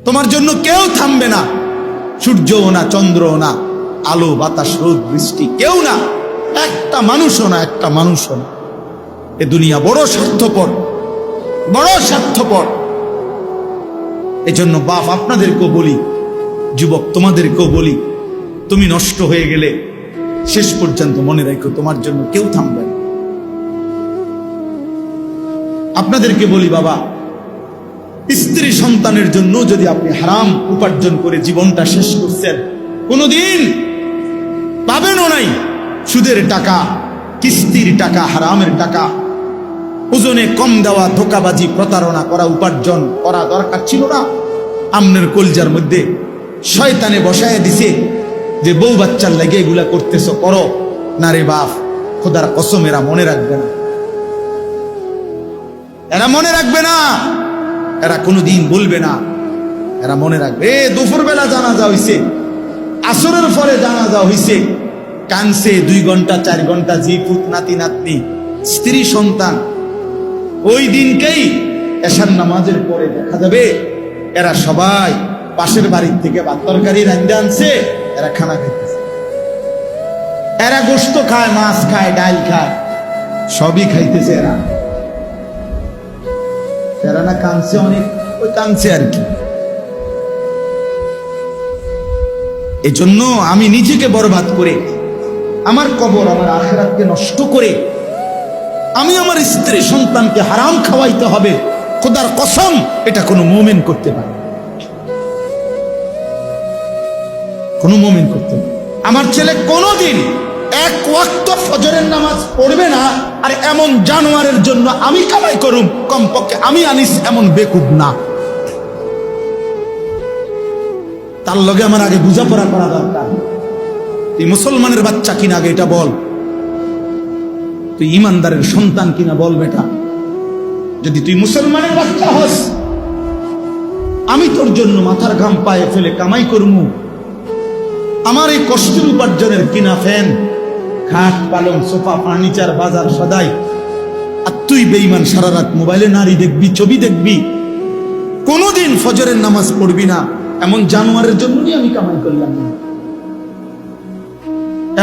তোমার জন্য কেউ থামবে না, সূর্যও না, চন্দ্রও না, আলো বাতাস রোদ বৃষ্টি কেউ না, একটা মানুষও না, একটা মানুষও না। এ দুনিয়া বড় স্বার্থপর, বড় স্বার্থপর। এজন্য বাপ আপনাদেরকেও বলি, যুবক তোমাদেরকেও বলি, তুমি নষ্ট হয়ে গেলে শেষ পর্যন্ত মনে রাখো তোমার জন্য কেউ থামবে না। আপনাদেরকে বলি বাবা, স্ত্রী সন্তানের জন্য যদি আপনি হারাম উপার্জন করে জীবনটা শেষ করছেন, কোনোদিন পাবেনও নাই। সুদের টাকা, কিস্তির টাকা, হারামের টাকা, ওজনে কম দেওয়া, ধোকাবাজি, প্রতারণা করা উপার্জন করা দরকার ছিল না। আমনের কলজার মধ্যে শয়তানে বসায় দিছে যে বউ বাচ্চার লাগে এগুলা করতেছ, করো না রে বাপ, খোদার কসম এরা মনে রাখবে না, এরা মনে রাখবে না, এরা কোনোদিন বলবে না, এরা মনে রাখবে। দুপুর বেলা জানাজা হইছে, আসরের পরে জানাজা হইছে, কানছে 2 ঘন্টা 4 ঘন্টা, জি পুত নাতি নাতনি স্ত্রী সন্তান। ওই দিনকেই এশার নামাজের পরে দেখা যাবে এরা সবাই পাশের বাড়ির থেকে ভাত তরকারি রান্না আনছে, এরা খানা খাইতেছে, এরা গোশত খায়, মাছ খায়, ডাল খায়, সবই খাইতেছে। এরা না কানছে অনেক, ওই কানছে আর কি। এজন্য আমি নিজেকে বরবাদ করে, আমার কবর, আমার আখিরাতকে নষ্ট করে আমি আমার স্ত্রী সন্তানকে হারাম খাওয়াইতে হবে, খোদার কসম এটা কোনো মুমিন করতে পারে, কোনো মুমিন করতে পারে। আমার ছেলে কোনোদিন 1 ওয়াক্ত ফজরের নামাজ পড়বে না, আর এমন জানোয়ারের জন্য আমি কামাই করুম, কমপক্ষে আমি আনিস এমন বেকুব না। তার লগে আমার আগে বুঝাপড়া করা দরকার। তুই মুসলমানের বাচ্চা কিনা আগে এটা বল, তুই ইমানদারের সন্তান কিনা বল বেটা। যদি তুই মুসলমানের বাচ্চা হস, আমি তোর জন্য মাথার ঘাম পায়ে ফেলে কামাই করমু, আমার এই কষ্টের উপার্জনের কিনা ফ্যান, খাট, পালং, সোফা, ফার্নিচার, বাজার সদাই, আর তুই বেঈমান সারা রাত মোবাইলে নারী দেখবি, ছবি দেখবি, কোনোদিন ফজরের নামাজ পড়বি না। এমন জানোয়ারের জন্যই আমি কামাই করলাম না,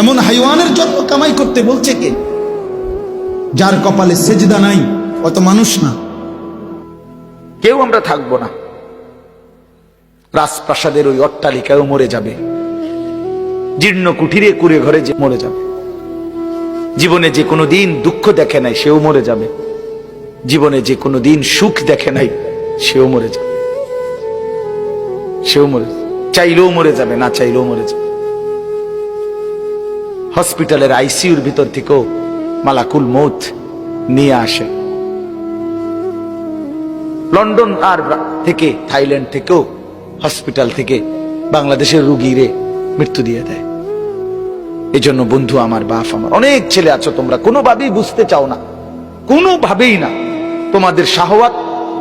এমন হাইওয়ানের জন্য কামাই করতে বলছে কে? যার কপালে সেজদা নাই অত মানুষ না। কেউ আমরা থাকবো না, রাজপ্রাসাদের ওই অট্টালিকায়ও মরে যাবে, জীর্ণ কুঠিরে কুড়ে ঘরে যে মরে যাবে, জীবনে যে কোনো দিন দুঃখ দেখে নাই সেও মরে যাবে, জীবনে যে কোনো দিন সুখ দেখে নাই সেও মরে যাবে, সেও মরে, চাইলেও মরে যাবে, না চাইলেও মরে যাবে। হসপিটালের আইসিইউর ভিতর থেকেও মালাকুল মৌত নিয়ে আসে, লন্ডন আর থেকে, থাইল্যান্ড থেকেও হসপিটাল থেকে বাংলাদেশের রুগীরে মৃত্যু দিয়ে দেয়। এই জন্য বন্ধু আমার, বাপ আমার, অনেক ছেলে আছো তোমরা কোনোভাবেই বুঝতে চাও না, কোনোভাবেই না। তোমাদের শাহওয়াত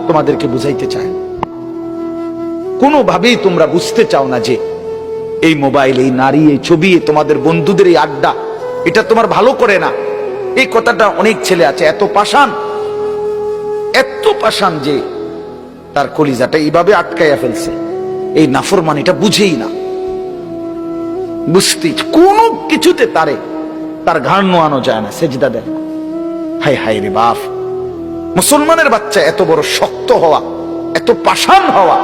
তোমাদেরকে বুঝাইতে চায়, কোনোভাবেই তোমরা বুঝতে চাও না যে এই মোবাইল, এই নারী, এই ছবি, তোমাদের বন্ধুদের এই আড্ডা, এটা তোমার ভালো করে না। এই কথাটা অনেক ছেলে আছে এত পাষাণ, এত পাষাণ যে তার কলিজাটা এইভাবে আটকাইয়া ফেলছে, এই নাফরমানিটা বুঝেই না, বুঝতে কোনো কিছুতে তার ঘাড় নোয়ানো যায় না, সেজদা দেয়। হায় হায় রে বাপ, মুসলমানের বাচ্চা এত বড় শক্ত হওয়া, এত পাষাণ হওয়া,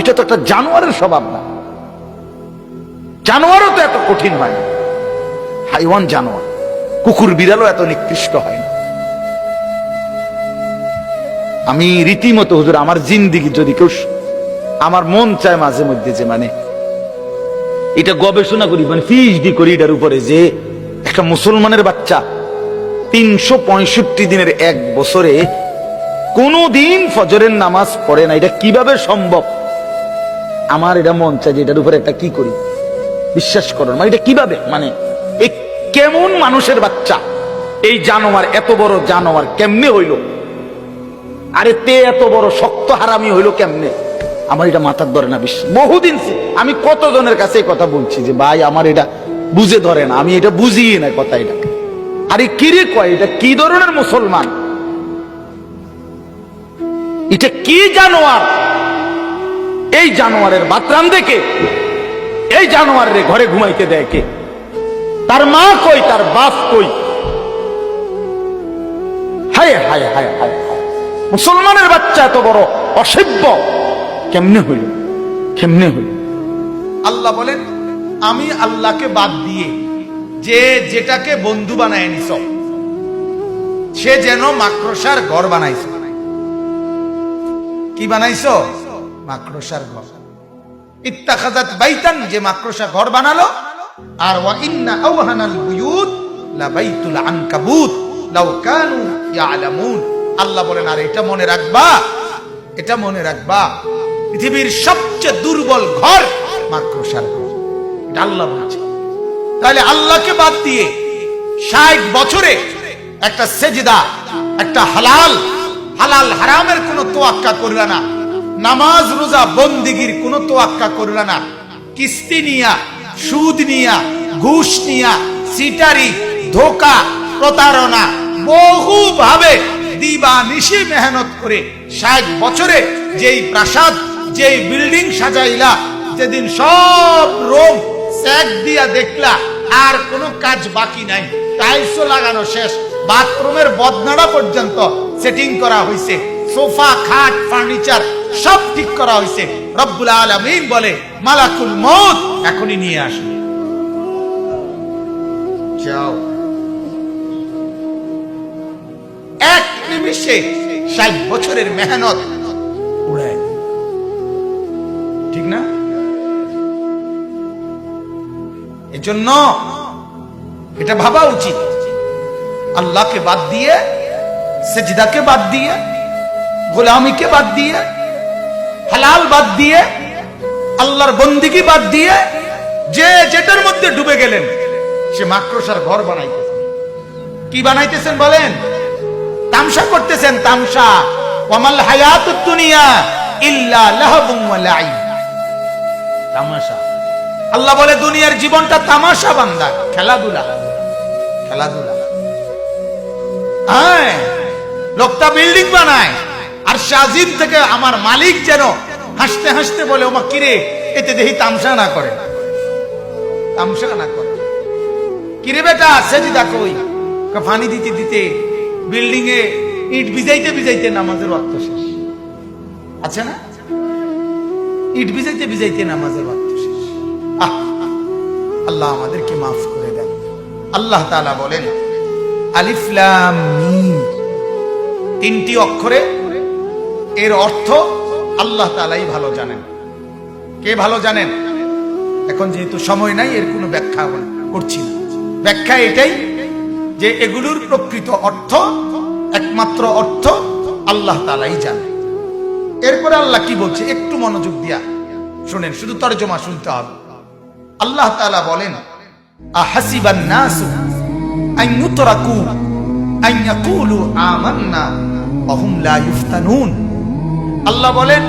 এটা তো একটা জানোয়ারের স্বভাব না। জানোয়ারও তো এত কঠিন হয় না, হাইওয়ান জানোয়ার, কুকুর বিড়ালও এত নিকৃষ্ট হয় না। আমি রীতিমতো হুজুর আমার জিন্দিগি যদি কেউ, আমার মন চায় মাঝে মধ্যে যে মানে এটা গবেষণা করি, মানে পিএইচডি করি এটার উপরে, যে একটা মুসলমানের বাচ্চা 365 দিনের 1 বছরে কোনদিন ফজরের নামাজ পড়ে না, এটা কিভাবে সম্ভব? আমার এটা মন চায় যে এটার উপরে একটা কি করি, বিশ্বাস করুন, মানে এটা কিভাবে, মানে এই কেমন মানুষের বাচ্চা, এই জানোয়ার, এত বড় জানোয়ার কেমনে হইল? আরে তে এত বড় শক্ত হারামি হইল কেমনে? আমার এটা মাথার ধরে না বিশ্বাস। বহুদিন আমি কতজনের কাছে কথা বলছি যে ভাই আমার এটা বুঝে ধরে না, আমি এটা বুঝিয়ে না কথা এটা। আরে কি রে কয়, এটা কি ধরনের মুসলমান, এটা কি জানোয়ার? এই জানোয়ারের বাতরান দেখে এই জানোয়ারের ঘরে ঘুমাইতে দেয় কে? তার মা কই, তার বাপ কই? হায় হায় হায় হায়, মুসলমানের বাচ্চা এত বড় অসভ্য কেমনে হইল? কেমনে হইল? আল্লাহ বলেন, আমি আল্লাহকে বাদ দিয়ে যে যেটাকে বন্ধু বানায় নিছ, সে যেন মাকড়সার ঘর বানাইছ। কি বানাইছ? মাকড়সার ঘর। ইত্তাখাযাত বাইতান, যে মাকড়সা ঘর বানালো। আর ওয়া ইন্না আওহানাল বুয়ুত লা বাইতুল আনকাবুত লাউ কানু ইয়ালামুন। আল্লাহ বলেন, আর এটা মনে রাখবা, এটা মনে রাখবা, পৃথিবীর সবচেয়ে দুর্বল ঘর মাকড়সার ঘর। এটা আল্লাহ বলছে। তাহলে আল্লাহকে বাদ দিয়ে 60 বছরে একটা সেজদা, একটা হালাল হালাল হারামের কোনো তোয়াক্কা করলা না, নামাজ রোজা বন্দিগির কোনো তোয়াক্কা করলা না, কিস্তি নিয়া, সুদ নিয়া, ঘুষ নিয়া, সিটারি, ধোকা, প্রতারণা, বহু ভাবে দিবা নিশি মেহনত করে 60 বছরে যেই প্রাসাদ, যেই বিল্ডিং সাজাইলা, যেদিন সব রোম স্যাক দিয়া দেখলা, আর কোনো কাজ বাকি নাই, টাইলসও লাগানো শেষ, বাথরুমের বদনাড়া পর্যন্ত সেটিং করা হয়েছে, সোফা, খাট, ফার্নিচার সব ঠিক করা হয়েছে। রব্বুল আলামিন বলে, মালাকুল মউত এখনই নিয়ে আসো, যাও। এক নিমিষে 60 বছরের মেহনত উড়ায়, ঠিক না? এজন্য এটা ভাবা উচিত, আল্লাহকে বাদ দিয়ে, সেজদাকে বাদ দিয়ে, গোলামিকে বাদ দিয়ে, হালাল বাদ দিয়ে, আল্লাহর বন্দিগি বাদ দিয়ে যে যেটার মধ্যে ডুবে গেলেন, সে মাকড়সার ঘর বানাইতেছেন। কি বানাইতেছেন বলেন? তামসা করতেছেন, তামসা। ওয়ামাল হায়াতুদ দুনিয়া ইল্লা লাহবুন ওয়া লাইব। তামাশা। আল্লাহ বলে, দুনিয়ার জীবনটা তামাশা বান্দা, খেলাধুলা, খেলাধুলা। হ্যাঁ, লোকটা বিল্ডিং বানায়, আর শাজিদ থেকে আমার মালিক যেন হাসতে হাসতে বলে, ওমা কিরে, এতে দেখি তামসা না করে, তামসা না করে। কিরে বেটা, সেজদা কই? ফানি দিতে দিতে বিল্ডিং এ ইট ভিজাইতে ভিজাইতে নামাজের ওয়াক্ত শেষ। আছে না? ইট ভিজাইতে ভিজাইতে নামাজের ওয়াক্ত শেষ। আল্লাহ আমাদেরকে মাফ করে দেন। আল্লাহ তাআলা বলেন, আলিফ লাম মিম, 3টি অক্ষরে এর অর্থ আল্লাহ তাআলাই ভালো জানেন। কে ভালো জানেন? এখন যেহেতু সময় নাই, এর কোনো ব্যাখ্যা করছি না। ব্যাখ্যা এটাই যে এগুলোর প্রকৃত অর্থ, একমাত্র অর্থ আল্লাহ তাআলাই জানেন। এরপরে আল্লাহ কি বলছে একটু মনোযোগ দিয়া শুনেন, শুধু তরজমা শুনতে হবে। আল্লাহ তাআলা বলেন, আহাসিবান নাসু আন ইউতরাকু আন ইয়াকুলু আমান্না ওয়া হুম লা ইফতানুন। আল্লাহ বলেন,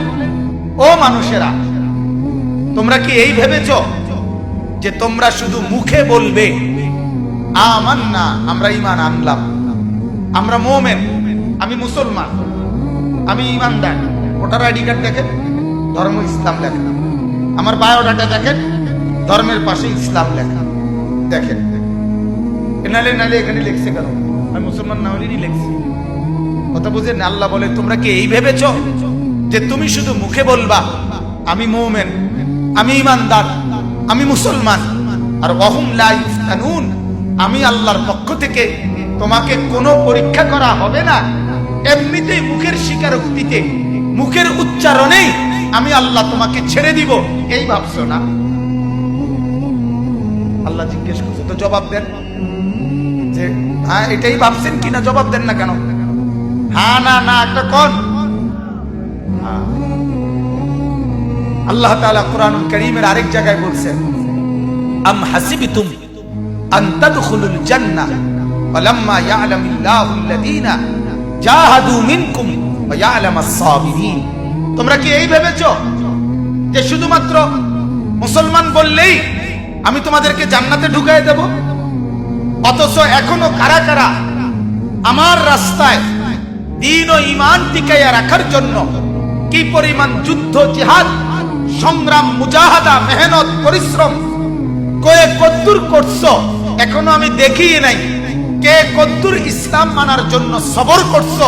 ও মানুষেরা, তোমরা কি এই ভেবেছো যে তোমরা শুধু মুখে বলবে আমান্না, আমরা ঈমান আনলাম, আমরা মুমিন, আমি মুসলমান, আমি ঈমানদার। ভোটার আইডি কার্ড দেখেন, ধর্ম ইসলাম লেখা। আমার বায়োডাটা দেখেন, ধর্মের পাশে ইসলাম লেখা। দেখেন, নালে নালে এখানে লিখছে কেন? আমি মুসলমান না হলেই লিখছি। কথা বুঝেন? আল্লাহ বলে, তোমরা কি এই ভেবেছো যে তুমি শুধু মুখে বলবা আমি মুমিন, আমি ঈমানদার, আমি মুসলমান, আর ওয়াহুম লা ইফতানুন, আমি আল্লাহর পক্ষ থেকে তোমাকে কোনো পরীক্ষা করা হবে না, এমনিতেই মুখের স্বীকারোক্তিতে, মুখের উচ্চারণেই আমি আল্লাহ তোমাকে ছেড়ে দিব, এই ভাবছো না? আল্লাহ জিজ্ঞেস করছে, তো জবাব দেন যে হ্যাঁ এটাই ভাবছেন কিনা, জবাব দেন না কেন? হ্যাঁ না না একটা কোন। আল্লাহ তাআলা কুরআনুল কারীমের আরেক জায়গায় বলছেন, আম হাসিবতুম আন তাদখুলুল জান্নাহ ওয়ালাম্মা ইয়ালামিল্লাহুল্লাযীনা জাহাদু মিনকুম ওয়া ইয়ালামাস সাবিরিন। তোমরা কি এই ভেবেছো যে শুধুমাত্র মুসলমান বললেই আমি তোমাদেরকে জান্নাতে ঢুকায় দেব? অথচ এখনো কারা কারা আমার রাস্তায় দ্বীন ও ঈমান টিকাইয়া রাখার জন্য কি পরিমাণ যুদ্ধ জিহাদ সংগ্রাম, মুজাহাদা, মেহনত, পরিশ্রম কয়ে কদ্দুর করছো এখনো আমি দেখিয়ে নাই। কে কদ্দুর ইসলাম মানার জন্য সবর করছো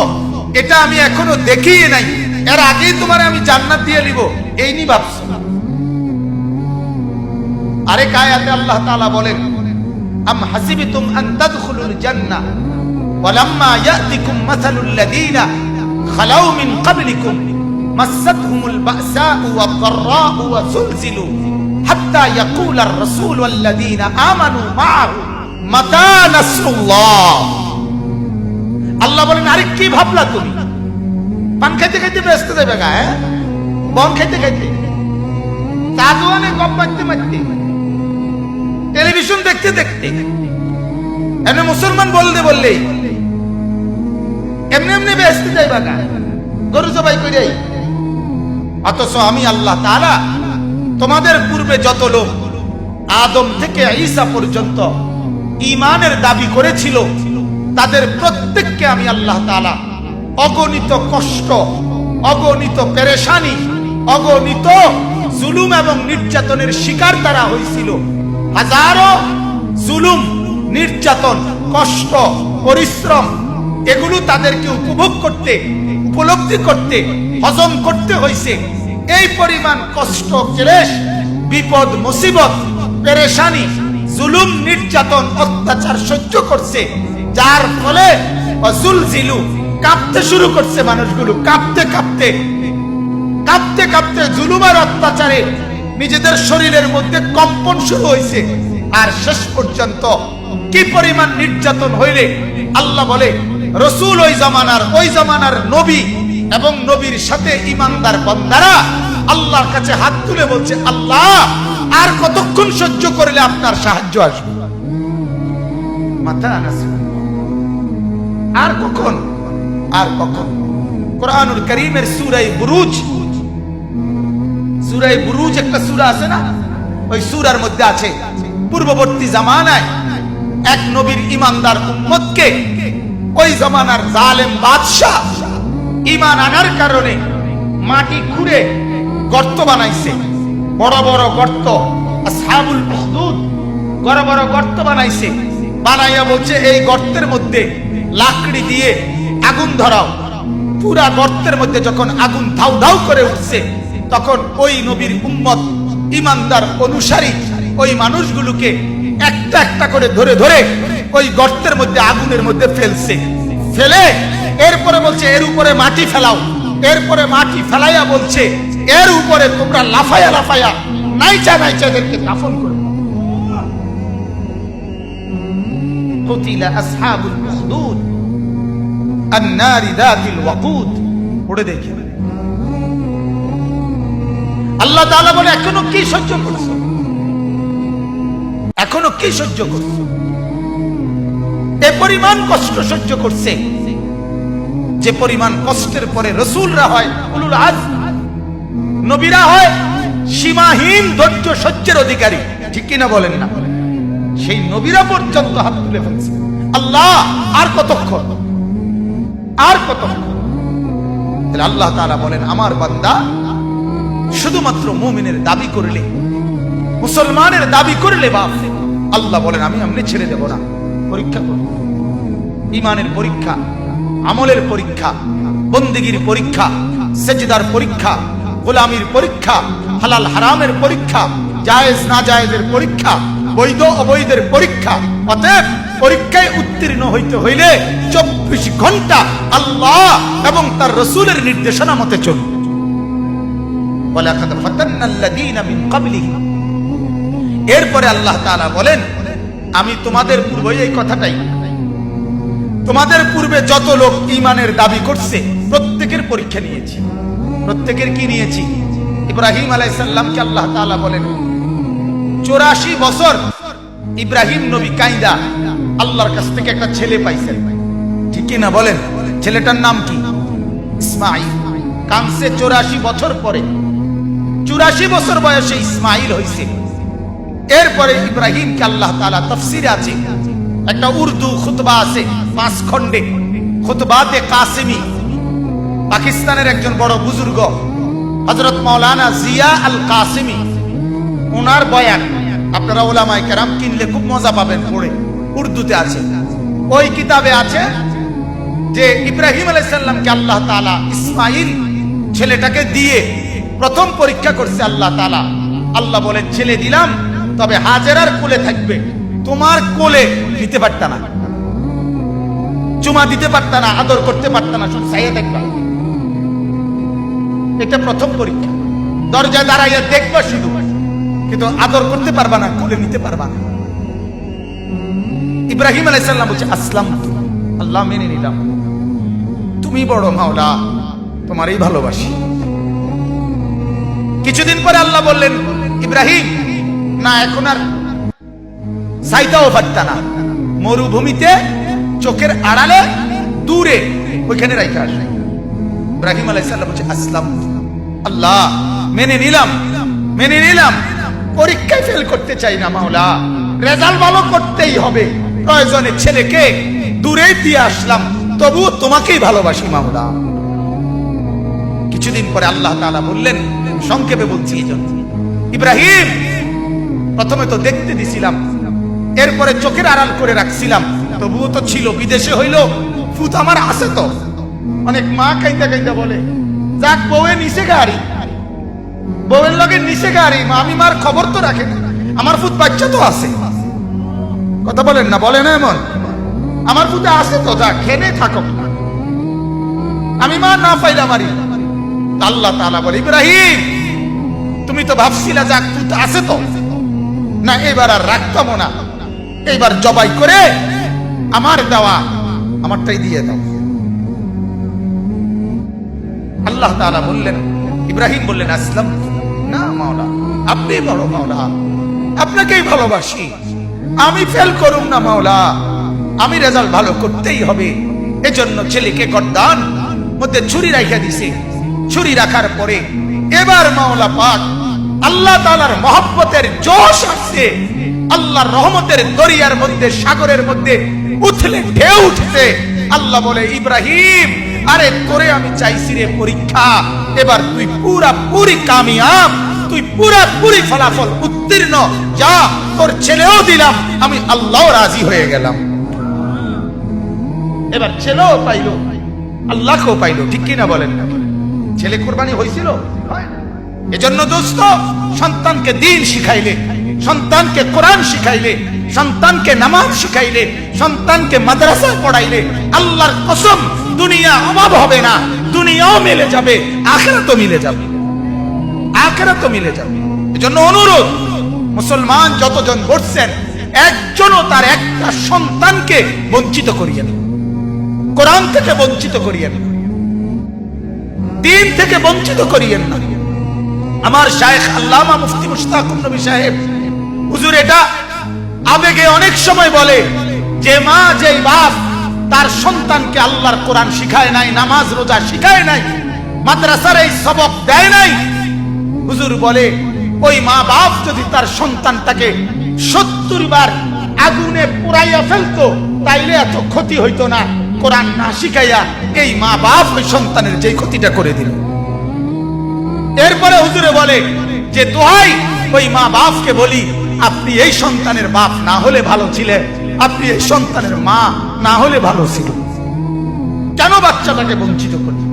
এটা আমি এখনো দেখিয়ে নাই। এর আগেই তোমার আমি জান্নাত দিয়ে নিব এই নি ভাবছো। আরেক আয়াতে আল্লাহ তাআলা বলেন, আম হাসিবতুম আন তাদখুলুল জান্নাহ ওয়ালাম্মা ইয়াতিকুম মাসালুল লাযীনা খালাউ মিন ক্বাবলিকুম মাসাতহুমুল বা'সাউ ওয়াদ-দাররাউ ওয়াযুলজিলু হাত্তা ইয়াকুলার রাসূলু ওয়াল্লাযীনা আমানু মা'আহু মাতা নাসরুল্লাহ। আল্লাহ বলেন, আরে কি ভাবলা তুমি? পান খাইতে খাইতে ব্যস্ত যাবে গা, বন খাইতে খাইতে, চা দোয়ানে গপ মারতে মারতে, টেলিভিশন দেখতে দেখতে, এমনি মুসলমান বলতে বললেই এমনি এমনি ব্যস্ত যাইবা গা, গরু জবাই কইরাই। অথচ আমি আল্লাহ তাআলা তোমাদের পূর্বে যত লোক আদম থেকে ঈসা পর্যন্ত ঈমানের দাবি করেছিল তাদের প্রত্যেককে আমি আল্লাহ তাআলা অগণিত কষ্ট, অগণিত পেরেশানি, অগণিত জুলুম এবং নির্যাতনের শিকার তারা হয়েছিল। হাজারো জুলুম, নির্যাতন, কষ্ট, পরিশ্রম এগুলো তাদেরকে উপভোগ করতে, উপলব্ধি করতে, হজম করতে হয়েছে। এই পরিমাণ কষ্ট, ক্লেশ, বিপদ, মুসিবত, পেরেশানি, জুলুম, নির্যাতন, অত্যাচার সহ্য করছে, যার ফলে ওয়াজুলজিলু কাঁপতে শুরু করছে মানুষগুলো। কাঁপতে কাঁপতে কাঁপতে কাঁপতে জুলুম আর অত্যাচারে নিজেদের শরীরের মধ্যে কম্পন শুরু হয়েছে। আর শেষ পর্যন্ত কি পরিমাণ নির্যাতন হইলে আল্লাহ বলে রসুল ওই জামানার নবী এবং নবীর সাথে ঈমানদার বান্দারা আল্লাহর কাছে হাত তুলে বলছে, আল্লাহ আর কতক্ষণ সহ্য করলে আপনার সাহায্য আসবে? মাতা নাসরুল্লাহ, আর কখন, আর কখন? কোরআনুল কারীমের সূরা বুরুজ একটা সূরা আছে না, ওই সূরার মধ্যে আছে পূর্ববর্তী জামানায় এক নবীর ঈমানদার উম্মতকে ওই জামানার জালেম বাদশা ঈমান আনার কারণে মাটি খুঁড়ে গর্ত বানাইছে, বড় বড় গর্ত। আসহাবুল উখদুদ বড় বড় গর্ত বানাইছে, বানাইয়া বলছে এই গর্তের মধ্যে লাকড়ি দিয়ে আগুন ধরাও। পুরা গর্তের মধ্যে যখন আগুন ধাউ ধাউ করে উঠছে তখন ওই নবীর উম্মত, ঈমানদার অনুসারী ওই মানুষগুলোকে একটা একটা করে ধরে ধরে ওই গর্তের মধ্যে, আগুনের মধ্যে ফেলছে। ফেলে এরপরে বলছে এর উপরে মাটি ফেলাও। এরপরে মাটি ফেলাইয়া বলছে এর উপরে তোমরা লাফায়া লাফায়া নাইচা নাইচা এদেরকে দাফন করে। কুতিলা আসহাবুল উখদুদ আন-নারি যাতিল ওয়াকুদ। পড়ে দেখি আল্লাহ তাআলা বলে, এখনো কি সহ্য করছো? এখনো কি সহ্য করছো? এ পরিমাণ কষ্ট সহ্য করছে, যে পরিমাণ কষ্টের পরে রাসূলরা হয় উলুল আজম, নবীরা হয় সীমাহীন ধৈর্য সহ্যের অধিকারী। ঠিক কিনা বলেন না? সেই নবীরা পর্যন্ত হাত তুলে ফেলছে। আল্লাহ আর কতক্ষণ, আর কতক্ষণ? আল্লাহ তাআলা বলেন, আমার বান্দা শুধুমাত্র মুমিনের দাবি করলে, মুসলমানের দাবি করলে বাপ, আল্লাহ বলেন আমি এমনি ছেড়ে দেব না। পরীক্ষা করব, ঈমানের পরীক্ষা, আমলের পরীক্ষা, বন্দেগীর পরীক্ষা, সেজদার পরীক্ষা, গোলামির পরীক্ষা, হালাল হারামের পরীক্ষা, জায়েজ না জায়েজের পরীক্ষা, বৈধ অবৈধের পরীক্ষা। অতএব পরীক্ষায় উত্তীর্ণ হইতে হইলে 24 ঘন্টা আল্লাহ এবং তার রাসূলের নির্দেশনা মতে চলবে। ওয়ালাকাদ ফাতান্নাল্লাযীনা মিন ক্বাবলিহিম। এরপরে আল্লাহ তাআলা বলেন, আমি তোমাদের পূর্বে এই কথাটাই, তোমাদের পূর্বে যত লোক ঈমানের দাবি করছে প্রত্যেকের পরীক্ষা নিয়েছি। প্রত্যেকের কি নিয়েছি? ইব্রাহিম আলাইহিস সালামকে আল্লাহ তাআলা বলেন 84 বছর ইব্রাহিম নবী কাইদা আল্লাহর কাছ থেকে একটা ছেলে পাইছেন। ঠিক কি না বলেন? ছেলেটার নাম কি? ইসমাঈল। কানসে 84 বছর পরে, 84 বছর বয়সে ইসমাঈল হইছে। এরপরে ইব্রাহিমকে আল্লাহ তাআলা, তাফসীরে আছে একটা উর্দু খুতবা আছে 5 খণ্ডে, খুতবাতে কাসিমি, পাকিস্তানের একজন বড় বুজুর্গ হযরত মাওলানা জিয়া আল কাসিমি, ওনার বয়ান আপনারা উলামায়ে কেরাম কিনলে খুব মজা পাবেন পড়ে, উর্দুতে আছে। ওই কিতাবে আছে যে ইব্রাহিম আলাইহিস সালামকে আল্লাহ তাআলা ইসমাঈল ছেলেটাকে দিয়ে প্রথম পরীক্ষা করছে আল্লাহ তাআলা। আল্লাহ বলে ছেলে দিলাম, তবে হাজেরার কোলে থাকবে, তোমার কোলে দিতে পারতা না, চুমা দিতে পারতা না, আদর করতে পারতা না, শুধু চাইয়া দেখবা। এটা প্রথম পরীক্ষা। দরজায় দাঁড়াইয়া দেখবা শুধু, কিন্তু আদর করতে পারবা না, কোলে নিতে পারবা না। ইব্রাহিম আলাইহিস সালাম বলছে আসলাম, আল্লাহ মেনে নিলাম, তুমি বড় মাওলা, তোমারই ভালোবাসি। কিছুদিন পরে আল্লাহ বললেন ইব্রাহিম, না এখন আর চাইতেও পারতা না, মরুভূমিতে চোখের আড়ালে দূরে ওইখানে রাইখা আসে। ইব্রাহিম আলাইহিস সালাম বলছে আসলাম, আল্লাহ মেনে নিলাম, মেনে নিলাম, পরীক্ষায় ফেল করতে চাই না মাওলা, রেজাল্ট ভালো করতেই হবে, প্রয়োজনে ছেলেকে দূরে দিয়ে আসলাম, তবু তোমাকেই ভালোবাসি মাওলা। কিছুদিন পরে আল্লাহ তাআলা বললেন, সংক্ষেপে বলছি এই জন্য, ইব্রাহিম প্রথমে তো দেখতে দিছিলাম, এরপরে চোখের আড়াল করে রাখছিলাম, তবুও তো ছিল, বিদেশে হইল ফুত আমার আছে তো। অনেক মা কাইন্দা কাইন্দা বলে, যাক বউয়ে নিচে গাড়ি, বউয়ের লগে নিচে গাড়ি, আমি মার খবর তো রাখে না, আমার ফুত বাচ্চা তো আছে। কথা বলেন না, বলে না এমন, আমার ফুতে আছে তো, যা খেনে থাকো, আমি মা না পাইলা মারি। আল্লাহ তাআলা বলে ইব্রাহিম তুমি তো ভাবছিলা যাক ফুত আছে তো, না এবার আর রাখতাম না, এইবার জবাই করে আমার দেওয়া আমারটাই দিয়ে দাও। আল্লাহ তাআলা বললেন, ইব্রাহিম বললেন আসলাম, না মাওলা আপনি বড় মাওলা, আপনাকেই ভালোবাসি, আমি ফেল করুম না মাওলা, আমি রেজাল্ট ভালো করতেই হবে। এজন্য ছেলেকে গর্দান মধ্যে ছুরি রাখা দিছে। ছুরি রাখার পরে এবার মাওলা পাক আল্লাহ তাআলার মহব্বতের জোশ আসছে, আল্লাহর রহমতের দরিয়ার মধ্যে, সাগরের মধ্যে উথলে ঢেউ উঠছে। আল্লাহ বলে ইব্রাহিম, আরে তোরে আমি চাইছি রে পরীক্ষা, এবার তুই পুরাপুরি কামিয়াব, তুই পুরাপুরি ফলাফল উত্তীর্ণ, যা তোর ছেলেও দিলাম, আমি আল্লাহ রাজি হয়ে গেলাম। এবার ছেলেও পাইলো, আল্লাহকেও পাইলো, ঠিক কিনা বলেন না? ছেলে কোরবানি হয়েছিল। এজন্য দোস্ত, সন্তানকে দ্বীন শিখাইলে, সন্তানকে কোরআন শিখাইলে, সন্তানকে নামাজ শিখাইলে, সন্তানকে মাদ্রাসায় পড়াইলে, আল্লাহর কসম দুনিয়া অভাব হবে না, দুনিয়াও মিলে যাবে, আখিরাতও মিলে যাবে, আখিরাতও মিলে যাবে। এজন্য অনুরোধ, মুসলমান যতজন বসছেন, একজনও তার একটা সন্তানকে বঞ্চিত করিয়েন, কোরআন থেকে বঞ্চিত করিয়েন, দ্বীন থেকে বঞ্চিত করিয়েন না। আমার শায়েখ আল্লামা মুফতি মুশতাকুর নবী সাহেব হুজুর এটা আবেগে অনেক সময় বলে যে মা, যে বাপ তার সন্তানকে আল্লাহর কোরআন শিখায় নাই, নামাজ রোজা শিখায় নাই, মাদ্রাসার এই সবক দেয় নাই, হুজুর বলে ওই মা বাপ যদি তার সন্তানটাকে 70 বার আগুনে পুড়াইয়া ফেলতো, তাইলে এত ক্ষতি হইতো না। কোরআন না শিখাইয়া এই মা বাপ ওই সন্তানের যে ক্ষতিটা করে দিল। এরপরে হুজুরে বলে যে দোহাই ওই মা বাপকে বলি, আপনি এই সন্তানের বাপ না হলে ভালো ছিলেন, আপনি এই সন্তানের মা না হলে ভালো ছিল। কেন বাচ্চাটাকে বঞ্চিত করলেন?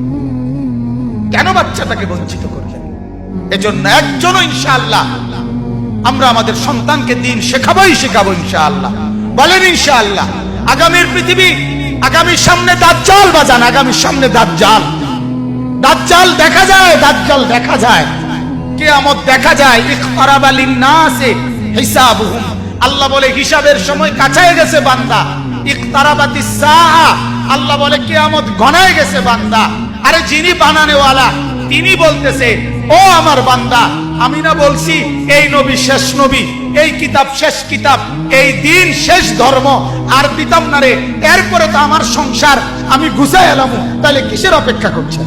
কেন বাচ্চাটাকে বঞ্চিত করলেন? এজন্য একজনও ইনশাআল্লাহ আমরা আমাদের সন্তানকে দ্বীন শেখাবোই শেখাবো ইনশাআল্লাহ। বলেন ইনশাআল্লাহ। আগামীর পৃথিবী, আগামীর সামনে দাজ্জাল বাজান, আগামীর সামনে দাজ্জাল, দাজ্জাল দেখা যায়, দাজ্জাল দেখা যায়, কিয়ামত দেখা যায়। ইকতারাবা লিন-নাসি হিসাবুহুম, আল্লাহ বলে হিসাবের সময় কাছায় গেছে বান্দা। ইকতারাবাতিস সাআ, আল্লাহ বলে কিয়ামত ঘনায় গেছে বান্দা। আরে যিনি বানানেওয়ালা তিনি বলতেছে, ও আমার বান্দা, আমি না বলছি এই নবী শেষ নবী, এই কিতাব শেষ কিতাব, এই দিন শেষ ধর্ম, আর দিতাম না রে, এরপরে তো আমার সংসার আমি গুছাই এলাম, তাহলে কিসের অপেক্ষা করছেন?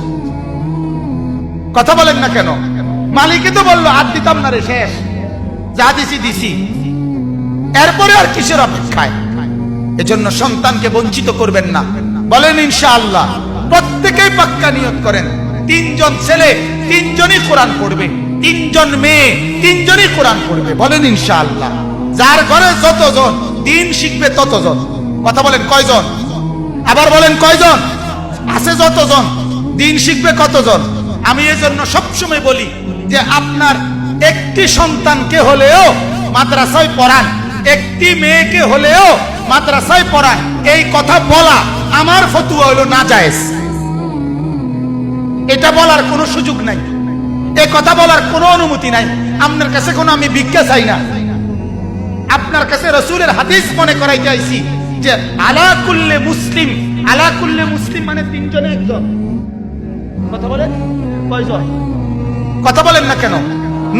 কথা বলেন না কেন? মালিকই তো বললো আর দিতাম না রে, শেষ, যা দিছি দিছি, এরপরে আর কিসের অপেক্ষায়? এজন্য সন্তানকে বঞ্চিত করবেন না। বলেন ইনশাআল্লাহ। প্রত্যেকেই পাক্কা নিয়ত করেন, তিনজন ছেলে তিনজনই কোরআন পড়বে, তিনজন মেয়ে তিনজনই কোরআন পড়বে। বলেন ইনশাআল্লাহ। যার ঘরে যতজন দিন শিখবে ততজন। কথা বলেন কয়জন? আবার বলেন কয়জন? আছে যতজন দিন শিখবে কতজন? আমি এজন্য সবসময় বলি যে আপনার একটি সন্তানকে হলেও মাদ্রাসায় পড়ান, একটি মেয়েকে হলেও মাদ্রাসায় পড়ান। এই কথা বলা আমার ফতোয়া হলো নাজায়েজ। এটা বলার কোনো সুযোগ নাই, এই কথা বলার কোনো অনুমতি নাই। আপনার কাছে কোনো আমি ভিক্ষা চাই না, আপনার কাছে রাসূলের হাদিস মনে করাইতে আইছি যে আলা কুল্লে মুসলিম, আলা কুল্লে মুসলিম মানে তিনজনে একজন। কথা বলেন কয়জন? কথা বলেন না কেন?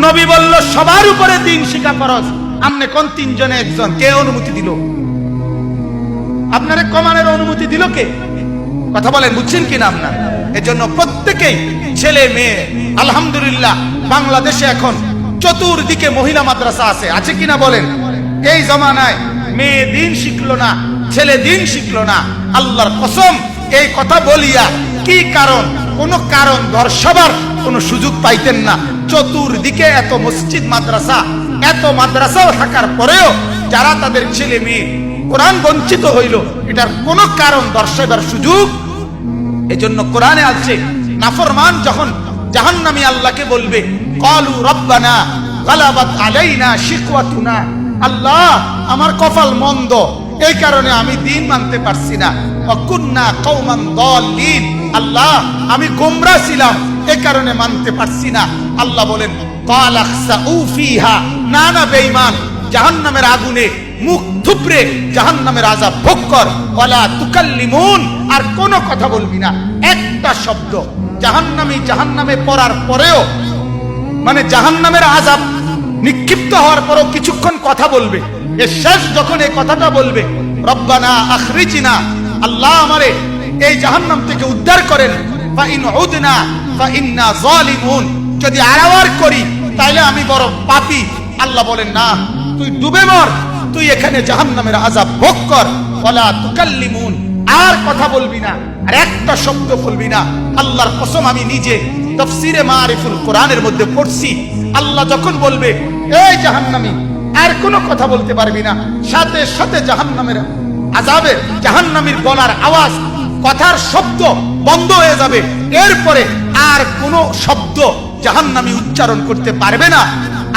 নবী বলল সবার উপরে দিন শিক্ষা ফরজ, আপনি কোন তিনজনে একজন? কে অনুমতি দিল? আপনারে কমানের অনুমতি দিল কে? কথা বলেন, বুঝছেন কিনা আপনার? এজন্য প্রত্যেকেই ছেলে মেয়ে, আলহামদুলিল্লাহ বাংলাদেশে এখন চতুর্দিকে মহিলা মাদ্রাসা আছে, আছে কিনা বলেন? এই জমানায় মেয়ে দিন শিখলো না, ছেলে দিন শিখলো না। আল্লাহর কসম এই কথা বলিয়া কি কারণ? কোন কারণ দর্শাবার কোন সুযোগ পাইতেন না। চতুর্দিকে এত মসজিদ মাদ্রাসা, এত মাদ্রাসাও থাকার পরেও যারা তাদের ছেলে মেয়ে কোরআন বঞ্চিত হইল, এটার কোন কারণ দর্শাবার সুযোগ। এজন্য কোরআনে আছে নাফরমান যখন জাহান্নামী আল্লাহকে বলবে ক্বালু রব্বানা গালাবাত আলাইনা শিকওয়াতুনা, আল্লাহ আমার কপাল মন্দ, এই কারণে আমি দিন মানতে পারছি না। ওয়া কুন্না কওমান দাল্লিন, আল্লাহ আমি গোমরা ছিলাম, এই কারণে মানতে পারছি না। আল্লাহ বলেন ক্বালা খসাউ ফিহা, না না বেঈমান, জাহান্নামের আগুনে মুখ থুবড়ে জাহান্নামের আযাব ভোগ কর। ওয়ালা তুকাল্লিমুন, আর কোনো কথা বলবি না, একটা শব্দ। জাহান্নামে পড়ার পরেও মানে জাহান্নামের আযাব নিক্ষিপ্ত হওয়ার পরও কিছুক্ষণ কথা বলবে। এর শেষ যখন এই কথাটা বলবে রব্বানা আখরিজনা, আল্লাহ আমারে এই জাহান্নাম থেকে উদ্ধার করেন, ফা ইন উদনা ফা ইন্না যালিমুন, যদি আড়াওয়ার করি তাহলে আমি বড় পাপী। আল্লাহ বলেন না, তুই ডুবে মর, তুই এখানে জাহান্নামের আযাব ভোগ কর। ওয়ালা তুকাল্লিমুন, আর কথা বলবি না, আর একটা শব্দ বলবি না। আল্লাহর কসম আমি নিজে তাফসীরে মারিফুল কোরআনের মধ্যে পড়ছি, আল্লাহ যখন বলবে এই জাহান্নামী আর কোনো কথা বলতে পারবি না, সাথে সাথে জাহান্নামের আযাবে জাহান্নামীর গলার আওয়াজ, কথার শব্দ বন্ধ হয়ে যাবে। এরপরে আর কোনো শব্দ জাহান্নামী উচ্চারণ করতে পারবে না।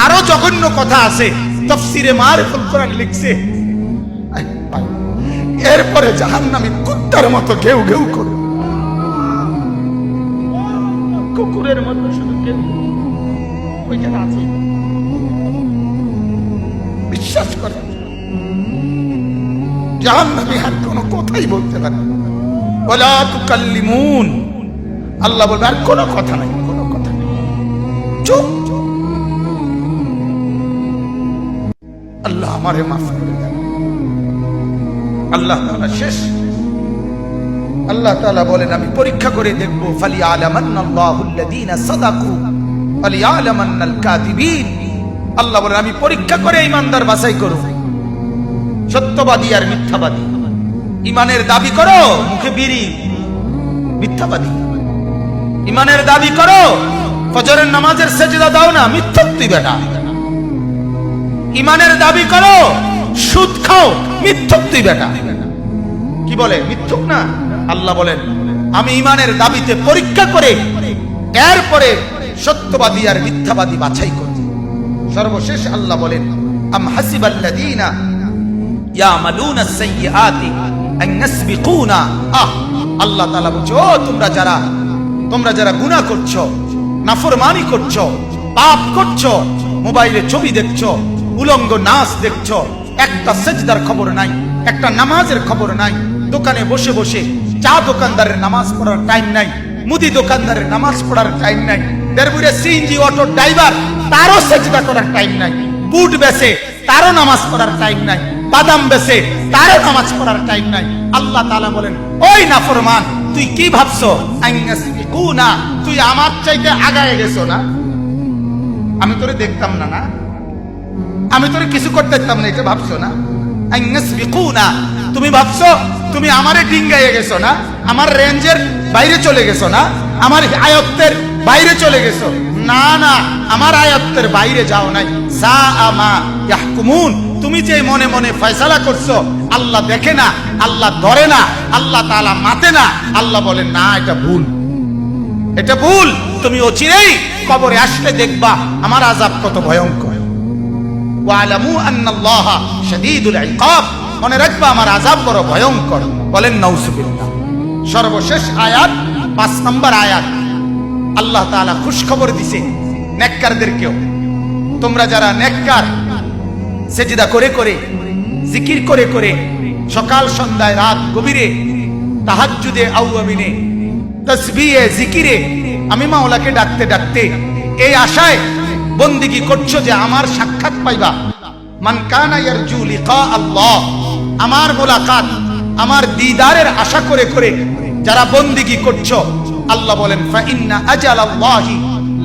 আরো জঘন্য কথা আছে, তাফসীরে মারিফুল কোরআন লিখছে এরপরে জাহান্নামী কুত্তার মতো ঘেউ ঘেউ করে, কুকুরের মতো শুধু ঘেউ, ওই জায়গা আছে, বিশ্বাস করে জাহান্নামী আর কোনো কথাই বলতে পারে। ওয়ালা তুকাল্লিমুন, আল্লাহ বলবে আর কোনো কথা নাই, কোনো কথা নেই, চুপ। আল্লাহ আমারে মাফ করে দেন। আল্লাহ তাআলা শেষ, আল্লাহ তাআলা বলেন আমি পরীক্ষা করে দেখব, ফালিয়ালামান্নাল্লাহুল্লাযীনা সাদাকু ওয়ালিয়ালামান্নাল কাযিবিন। আল্লাহ বলেন আমি পরীক্ষা করে ঈমানদার বাছাই করব, সত্যবাদী আর মিথ্যাবাদী। ঈমানের দাবি করো, মুখে বিড়ি, মিথ্যাবাদী। ঈমানের দাবি করো, ফজরের নামাজের সেজদা দাও না, মিথ্যক তুই বেটা। ঈমানের দাবি করো, সুদ খাও, মিথ্যক তুই বেটা। কি বলে? মিথ্যক না। আল্লাহ বলেন আমি ঈমানের দাবিতে পরীক্ষা করে এরপরে সত্যবাদী আর মিথ্যাবাদী বাছাই করব। সর্বশেষ আল্লাহ বলেন আম হাসিবাল্লাযীনা ইয়ামালুনা সাইয়্যাতি আন নাসবিকুনা। আল্লাহ তাআলা বলছে ও তোমরা যারা গুনাহ করছো, নাফরমানি করছো, পাপ করছো, মোবাইলে ছবি দেখছো, উলঙ্গ নাচ দেখছো, একটা সেজদার খবর নাই, একটা নামাজের খবর নাই, দোকানে বসে বসে চা দোকানদারের নামাজ পড়ার টাইম নাই, মুদি দোকানদারের নামাজ পড়ার টাইম নাই, দেড়বুড়ে সিএনজি অটো ড্রাইভার তারও সেজদা করার টাইম নাই, বুট বেচে তারও নামাজ পড়ার টাইম নাই, বাদাম বেচে তারও নামাজ পড়ার টাইম নাই। আল্লাহ তাআলা বলেন ওই নাফরমান তুই কি ভাবছো? আইনাসবিকুনা, তুই আমার চাইতে আগায় গেছো না? আমি তোরে দেখতাম না, না আমি তোরে কিছু করতে দিতাম না, এটা ভাবছো না? আইনাসবিকুনা, তুমি ভাবছো তুমি আমারে ডিঙ্গাইয়ে গেছো না, আমার রেঞ্জের বাইরে চলে গেছো না? আমার আয়ত্তের বাইরে চলে গেছো। না না, আমার আয়ত্তের বাইরে যাও নাই। সাআমা ইয়াহকুমুন, তুমি যে মনে মনে ফয়সালা করছো, আল্লাহ দেখে না, আল্লাহ ধরে না, আল্লাহ তাআলা মাতে না, আল্লাহ বলেন না, এটা ভুল, এটা ভুল। তুমি অচিরেই কবরে আসলে দেখবা আমার আযাব কত ভয়ঙ্কর। ওয়ালামু আন্নাল্লাহা শাদীদুল ইকাব, মনে রাখবা আমার আযাব বড় ভয়ঙ্কর। বলেন নাউযুবিল্লাহ। সর্বশেষ আয়াত 5 নম্বর আয়াত, আল্লাহ তাআলা খুশখবর দিছে নেককারদেরকেও। তোমরা যারা নেককার, সেজদা করে করে, জিকির করে করে, সকাল সন্ধ্যায় রাত গভীরে, তাহাজ্জুদে আওয়াবিনে, তাসবিহে জিকিরে আমি মাওলাকে ডাকতে ডাকতে এই আশায় বন্দিগি করছো যে আমার সাক্ষাৎ পাইবা। মান কানা ইয়ারজু লিকা আল্লাহ, আমার মোলাকাত, আমার দিদারের আশা করে করে যারা বন্দিগি করছো, আল্লাহ বলেন ফা ইন্না আজালাল্লাহি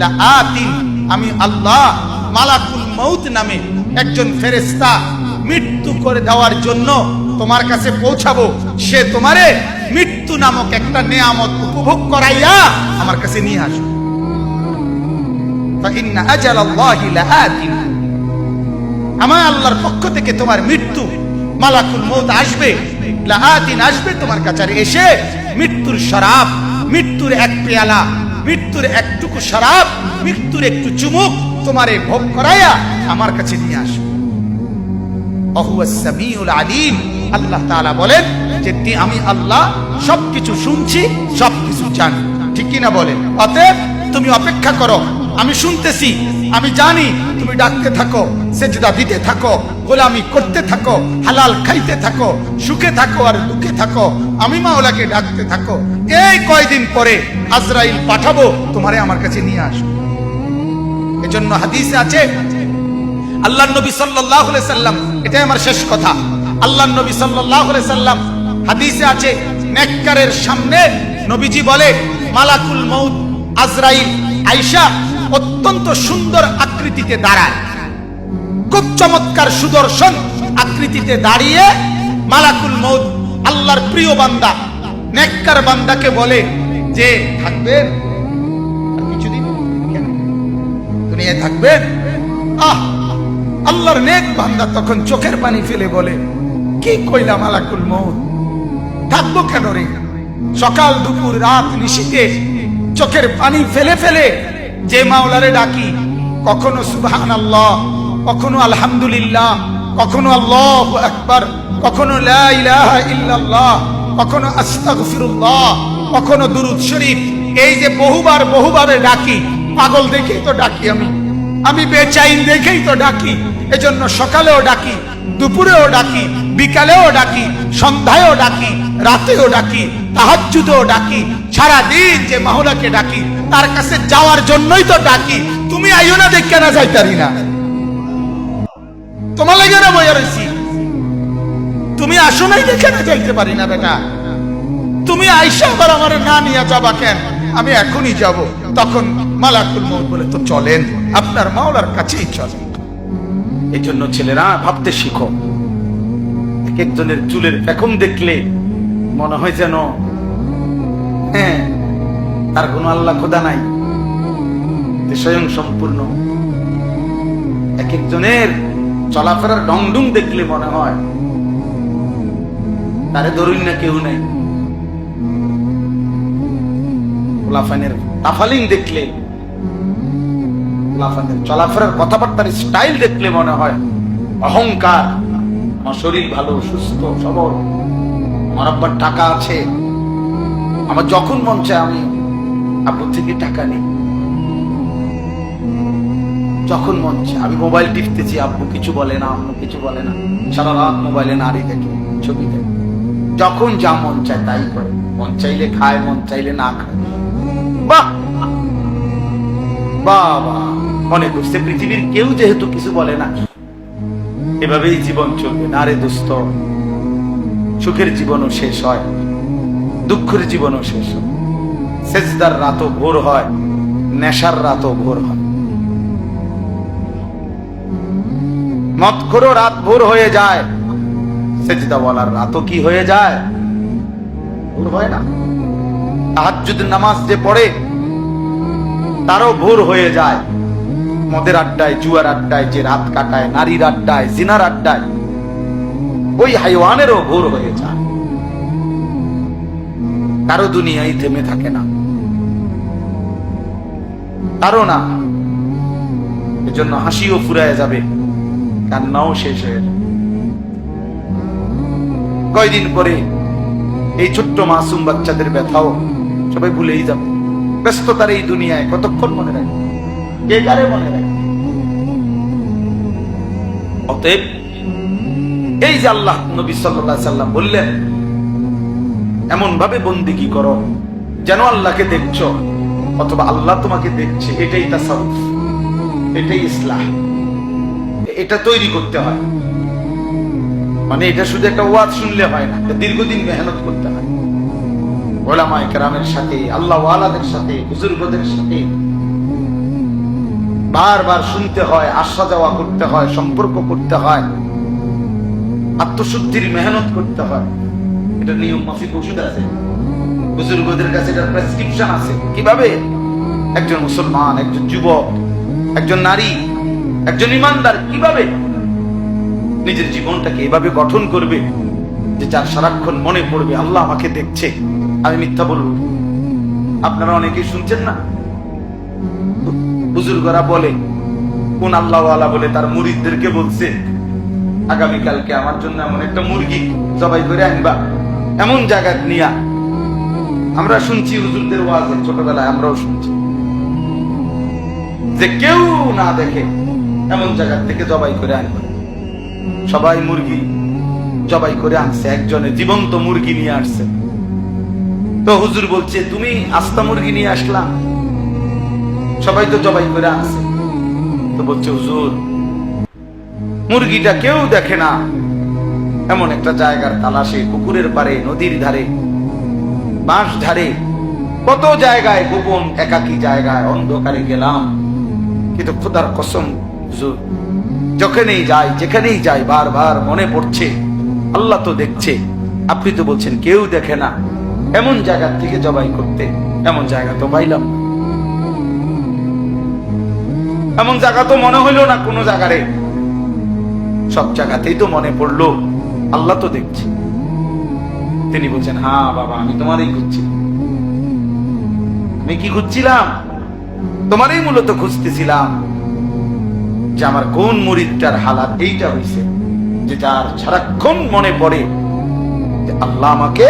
লাআতিন, আমি আল্লাহ মালাকুল মউত নামে একজন ফেরেশতা মৃত্যু করে দেওয়ার জন্য তোমার কাছে পৌঁছাবো। সে তোমারে মৃত্যু নামক একটা নেয়ামত উপভোগ করাইয়া আমার কাছে নিয়ে আসবে। ফা ইন্না আজালাল্লাহি লাআতিন, আমার আল্লাহর পক্ষ থেকে তোমার মৃত্যু মালাকুল মউত আসবে, লাআতিন আসবে তোমার কাছে, এসে মৃত্যুর শরাব, মৃত্যুর এক পেয়ালা, মৃত্যুর একটুকু শরাব, মৃত্যুর একটু চুমুক তোমারে ভোগ করাইয়া আমার কাছে নিয়ে আসবে। ওয়াহুয়াস সামিউল আলিম, আল্লাহ তাআলা বলেন যে আমি আল্লাহ সবকিছু শুনছি, সবকিছু জানি। ঠিক কি না বলেন? অতএব তুমি অপেক্ষা করো, আমি শুনতেছি, আমি জানি, তুমি ডাকতে থাকো, সেজদা দিতে থাকো, গোলামি করতে থাকো, হালাল খাইতে থাকো, সুখে থাকো আর দুঃখে থাকো, আমি মাওলাকে ডাকতে থাকো। এই কয়দিন পরে আজরাইল পাঠাবো, তোমারে আমার কাছে নিয়ে আসবো। এজন্য হাদিসে আছে, আল্লাহর নবী সাল্লাল্লাহু আলাইহি সাল্লাম, এটাই আমার শেষ কথা, আল্লাহর নবী সাল্লাল্লাহু আলাইহি সাল্লাম হাদিসে আছে, নেককারের সামনে নবীজি বলে মালাকুল মউত আজরাইল আয়েশা অত্যন্ত সুন্দর আকৃতিতে দাঁড়ায়, খুব চমৎকার সুদর্শন আকৃতিতে দাঁড়িয়ে মালাকুল মউত আল্লাহর প্রিয় বান্দা নেককার বান্দাকে বলে যে থাকবেন আর কিছুদিন, কেন দুনিয়ায় থাকবেন? আল্লাহর নেক বান্দা তখন চোখের পানি ফেলে বলে, কি কইলা মালাকুল মউত, থাকবো কেন রে? সকাল দুপুর রাত নিশিতে চোখের পানি ফেলে ফেলে যে মাওলারে ডাকি, কখনো সুবহানাল্লাহ, কখনো আলহামদুলিল্লাহ, কখনো আল্লাহু আকবার, কখনো লা ইলাহা ইল্লাল্লাহ, কখনো আস্তাগফিরুল্লাহ, কখনো দুরূদ শরীফ, এই যে বহুবার বহুভাবে ডাকি, পাগল দেখেই তো ডাকি, আমি বেচাইন দেখেই তো ডাকি। এজন্য সকালেও ডাকি, দুপুরেও ডাকি, বিকালেও ডাকি, সন্ধ্যায়ও ডাকি, রাতেও ডাকি, তাহাজ্জুদেও ডাকি, সারা দিন যে মাওলাকে ডাকি তার কাছে যাওয়ার জন্যই তো ডাকি। তুমি আইও না, দেখে না যাইতারি না, তোমার লাগে না বইয়া রইছি, তুমি আসো নাই দেখে না যাইতে পারি না বেটা। তুমি আইসা আবার আমার না নিয়ে যাবা কেন? আমি এখনই যাব। তখন মালাকুল মউত বলে, তো চলেন, আপনার মাওলার কাছেই চলেন। এই জন্য ছেলেরা ভাবতে শিখো, এক একজনের চুলের পেখম দেখলে মনে হয় যেন হ্যাঁ তার কোনো আল্লাহ খোদা নাই, স্বয়ং সম্পূর্ণ। এক একজনের চলাফেরার ঢংঢুং দেখলে মনে হয় তারে ধরুন না কেউ নেই। লাফানের তাফালিং দেখলে, লাফানের চলাফেরার কথাবার্তার স্টাইল দেখলে মনে হয় অহংকার। আমার শরীর ভালো, সুস্থ সবল, আমার আব্বার টাকা আছে, আমার যখন মন চায় আমি আব্বুর থেকে টাকা নিই, যখন মন চায় আমি মোবাইল টিপতেছি, আব্বু কিছু বলে না, আম্মু কিছু বলে না, সারা রাত মোবাইলে নারী দেখে, ছবি দেখে, যখন যা মন চায় তাই করে, মন চাইলে খায়, মন চাইলে না খায়। বাহ বাবা, মনে করছে পৃথিবীর কেউ যেহেতু কিছু বলে না, এভাবেই জীবন চলবে না রে দোস্ত। সুখের জীবনও শেষ হয়, দুঃখের জীবনও শেষ হয়, সেজদার রাতও ভোর হয়, নেশার রাতও ভোর হয়, মদখোরও রাত ভোর হয়ে যায়, সেজদা বলার রাতও কি হয়ে যায়? ভোর হয় না? তাহাজ্জুদের নামাজ যে পড়ে তারও ভোর হয়ে যায়। মদের আড্ডায়, জুয়ার আড্ডায় যে রাত কাটায়, নারীর আড্ডায়, জিনার আড্ডায়, ওই হাইওয়ানেরও ভোর হয়ে যায়। কারো দুনিয়ায় থেমে থাকে না, কারো না। এজন্য হাসিও ফুরায় যাবে, কান্নাও শেষ হয়ে যাবে। কয়দিন পরে এই ছোট্ট মাসুম বাচ্চাদের ব্যথাও সবাই ভুলেই যাবে। ব্যস্ততার এই দুনিয়ায় কতক্ষণ মনে রাখবে, কে কারে মনে রাখবে? অতএব এই যে আল্লাহ নবী সাল্লাল্লাহু আলাইহি সাল্লাম বললেন, এমন ভাবে বন্দেগী করো যেন আল্লাহকে দেখছো অথবা আল্লাহ তোমাকে দেখছে। এটাই তাসাউফ, এটাই ইসলাহ। এটা তৈরি করতে হয়। মানে এটা শুধু একটা ওয়াজ শুনলে হয় না, দীর্ঘদিন মেহনত করতে হয়। ওলামায়ে কেরামের সাথে, আল্লাহ ওয়ালাদের সাথে, বুজুর্গদের সাথে বারবার শুনতে হয়, আসা যাওয়া করতে হয়, সম্পর্ক করতে হয়, আত্মশুদ্ধির মেহনত করতে হয়। এটা নিয়ম মাফিক ওষুধ আছে, বুজুর্গদের কাছে এটার প্রেসক্রিপশন আছে। কিভাবে একজন মুসলমান, একজন যুবক, একজন নারী, একজন ইমানদার কিভাবে নিজের জীবনটাকে এভাবে গঠন করবে যে যার সারাক্ষণ মনে পড়বে আল্লাহ আমাকে দেখছে, আমি মিথ্যা বলব। আপনারা অনেকেই শুনছেন না, বুজুর্গরা বলে, কোন আল্লাহওয়ালা বলে তার মুরিদদেরকে বলছে, আগামীকালকে আমার জন্য এমন একটা মুরগি জবাই করে আনবা, এমন জায়গা নিয়া। আমরা শুনছি হুজুরদের ওয়াজে, ছোটবেলায় আমরাও শুনছি যে কেউ না দেখে এমন জায়গা থেকে জবাই করে আনবা। সবাই মুরগি জবাই করে আনছে, একজনে জীবন্ত মুরগি নিয়ে আসছে। তো হুজুর বলছে, তুমি আস্তা মুরগি নিয়ে আসলা, সবাই তো জবাই করে আনছে। তো বলছে, হুজুর মুরগিটা কেউ দেখে না, এমন একটা জায়গার তালাশে, পুকুরের পারে, নদীর ধারে, বাঁশ ধারে, কত জায়গায়, গোপন একাকী জায়গায় অন্ধকারে গেলাম, কিন্তু খোদার কসম হুজুর যখনই যাই, যেখানেই যাই, বারবার মনে পড়ছে আল্লাহ তো দেখছে। আপনি তো বলছেন কেউ দেখে না, এমন জায়গা থেকে জবাই করতে, এমন জায়গা তো পাইলাম, এমন জায়গা তো মনে হইল না কোনো জায়গারে। সব জায়গাতেই তো মনে পড়লো আল্লাহ তো দেখছে। তিনি বলছেন, হ্যাঁ বাবা, আমি তোমারই খুঁজছি। আমি কি খুঁজছিলাম? তোমারই মূলত খুঁজতেছিলাম যে আমার কোন মুরিদটার হালাত এইটা হইছে, যে যার সারাক্ষণ মনে পড়ে যে আল্লাহ আমাকে,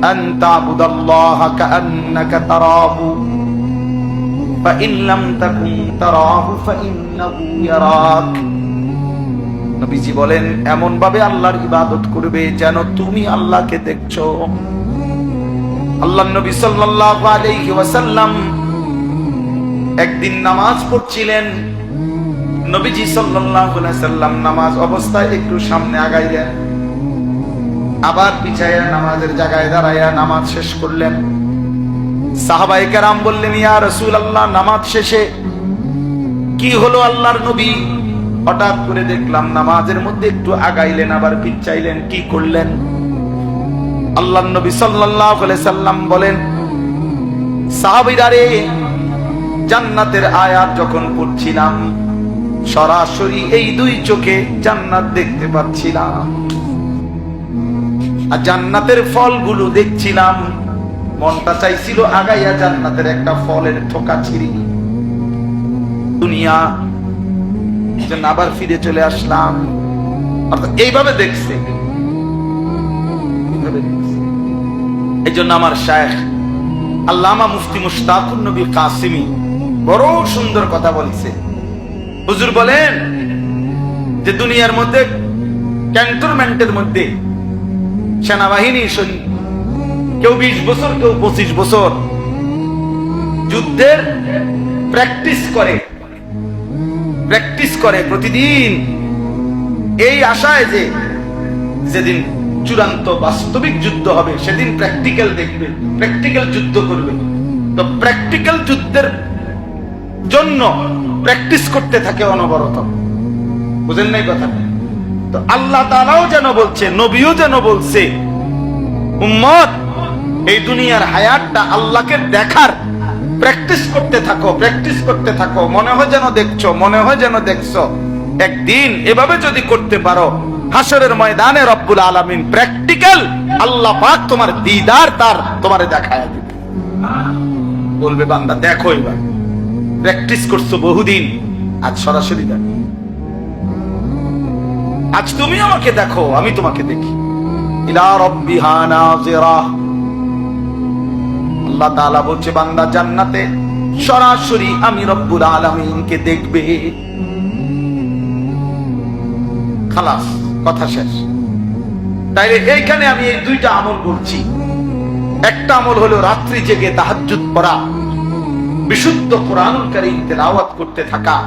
আন তা'বুদাল্লাহা কাআন্নাকা তারাহু ফাইন লাম তাকুন তারাহু ফাইন্নাহু ইয়ারাক। নবীজি বলেন, এমন ভাবে আল্লাহর ইবাদত করবে যেন তুমি আল্লাহকে দেখছো। আল্লাহর নবী সাল্লাল্লাহু আলাইহি ওয়াসাল্লাম একদিন নামাজ পড়ছিলেন। নবীজি সাল্লাল্লাহু আলাইহি সাল্লাম নামাজ অবস্থায় একটু সামনে আগাইলেন, আবার পিছায়া নামাজের জায়গায় দাঁড়াইয়া নামাজ শেষ করলেন। সাহাবায়ে কেরাম বললেন, ইয়া রাসূলুল্লাহ, নামাজ শেষে কি হলো আল্লাহর নবী? হঠাৎ করে দেখলাম নামাজের মধ্যে একটু আগাইলেন, আবার পিছাইলেন, কি করলেন? আল্লাহর নবী সাল্লাল্লাহু আলাইহি সাল্লাম বলেন, সাহাবীরা রে, জান্নাতের আয়াত যখন পড়ছিলাম, সরাসরি এই দুই চোখে জান্নাত দেখতে পাচ্ছিলাম, আর জান্নাতের ফলগুলো দেখছিলাম। মনটা চাইছিল আগাইয়া জান্নাতের একটা ফলের থোকা ছিঁড়ি। দুনিয়া যেন আবার ফিরে চলে আসলাম। অর্থাৎ এইভাবে দেখছে। এই জন্য আমার শায়েখ আল্লামা মুফতি মুশতাকুর নবী কাসিমি বড় সুন্দর কথা বলছে। হুজুর বলেন যে দুনিয়ার মধ্যে ক্যান্টনমেন্টের মধ্যে সেনাবাহিনী, কেউ 20 বছর, কেউ 25 বছর যুদ্ধের প্র্যাকটিস করে প্রতিদিন, এই আশায় যে যেদিন চূড়ান্ত বাস্তবিক যুদ্ধ হবে সেদিন প্র্যাকটিক্যাল দেখবে, প্র্যাকটিক্যাল যুদ্ধ করবে। তো প্র্যাকটিক্যাল যুদ্ধের জন্য প্র্যাকটিস করতে থাকে অনবরত। বুঝেন নাই কথা? তো আল্লাহ তাআলাও যেন বলছে, নবীও যেন বলছে উম্মত, এই দুনিয়ার হায়াতটা আল্লাহকে দেখার প্র্যাকটিস করতে থাকো, প্র্যাকটিস করতে থাকো। মনে হয় যেন দেখছো, মনে হয় যেন দেখছো। একদিন এভাবে যদি করতে পারো, হাসরের ময়দানে রব্বুল আলামিন প্র্যাকটিক্যাল আল্লাহ পাক তোমার দিদার তার তোমারে দেখায় দিবে। বলবে বান্দা দেখো, এবার প্র্যাকটিস করছো বহুদিন, আজ সরাসরি দেখো। আজ তুমি আমাকে দেখো, আমি তোমাকে দেখি। ইলা রাব্বিহা নাযিরা। আল্লাহ তাআলা বলছে বান্দা জান্নাতে সরাসরি আমি রব্বুল আলামিনকে দেখবে। খালাস, কথা শেষ। তাইলে এইখানে আমি এই দুইটা আমল বলছি। একটা আমল হলো রাত্রি জেগে তাহাজ্জুদ পড়া, বিশুদ্ধ কোরআনুল কারীম তেলাওয়াত করতে থাকা।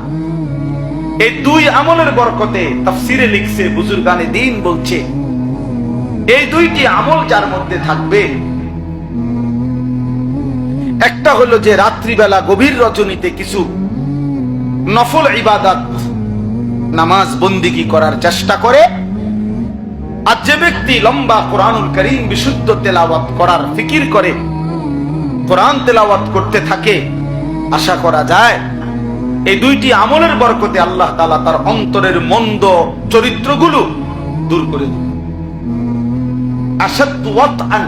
এই দুই আমলের বরকতে তাফসীরে লিখছে, বুজুর্গানে দ্বীন বলছে, এই দুইটি আমল যার মধ্যে থাকবে, একটা হলো যে রাত্রিবেলা গভীর রজনীতে কিছু নফল ইবাদত নামাজ বন্দিগি করার চেষ্টা করে, আর যে ব্যক্তি লম্বা কোরআনুল কারীম বিশুদ্ধ তেলাওয়াত করার ফিকির করে, কোরআন তেলাওয়াত করতে থাকে, আশা করা যায় এই দুইটি আমলের বরকতে আল্লাহ তাআলা তার অন্তরের মন্দ চরিত্রগুলো দূর করে দিবে। আশাদ্দু ওয়াতআন,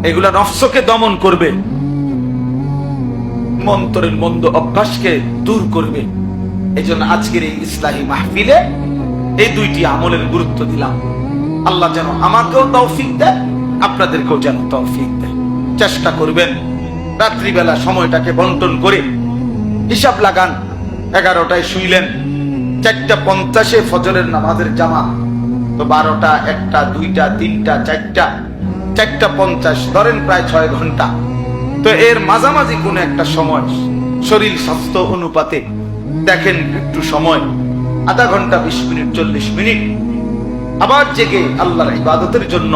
এগুলা নফসকে দমন করবে, অন্তরের মন্দ অভ্যাসকে দূর করবে। এজন্য আজকের এই ইসলাহী মাহফিলে এই দুইটি আমলের গুরুত্ব দিলাম। আল্লাহ যেন আমাকেও তৌফিক দেয়, আপনাদেরকেও যেন তৌফিক দেয়। চেষ্টা করবেন রাত্রিবেলা সময়টাকে বন্টন করে, হিসাব লাগান 11টায় শুইলেন, 4:50 ফজরের নামাজের জামাত, তো 12টা, 1টা, 2টা, 3টা, 4টা, 4:50 ধরেন প্রায় 6 ঘন্টা। তো এর মাঝামাঝি কোন একটা সময় শরীর স্বাস্থ্য অনুপাতে দেখেন একটু সময়, আধা ঘন্টা, 20 মিনিট, 40 মিনিট আবার জেগে আল্লাহর ইবাদতের জন্য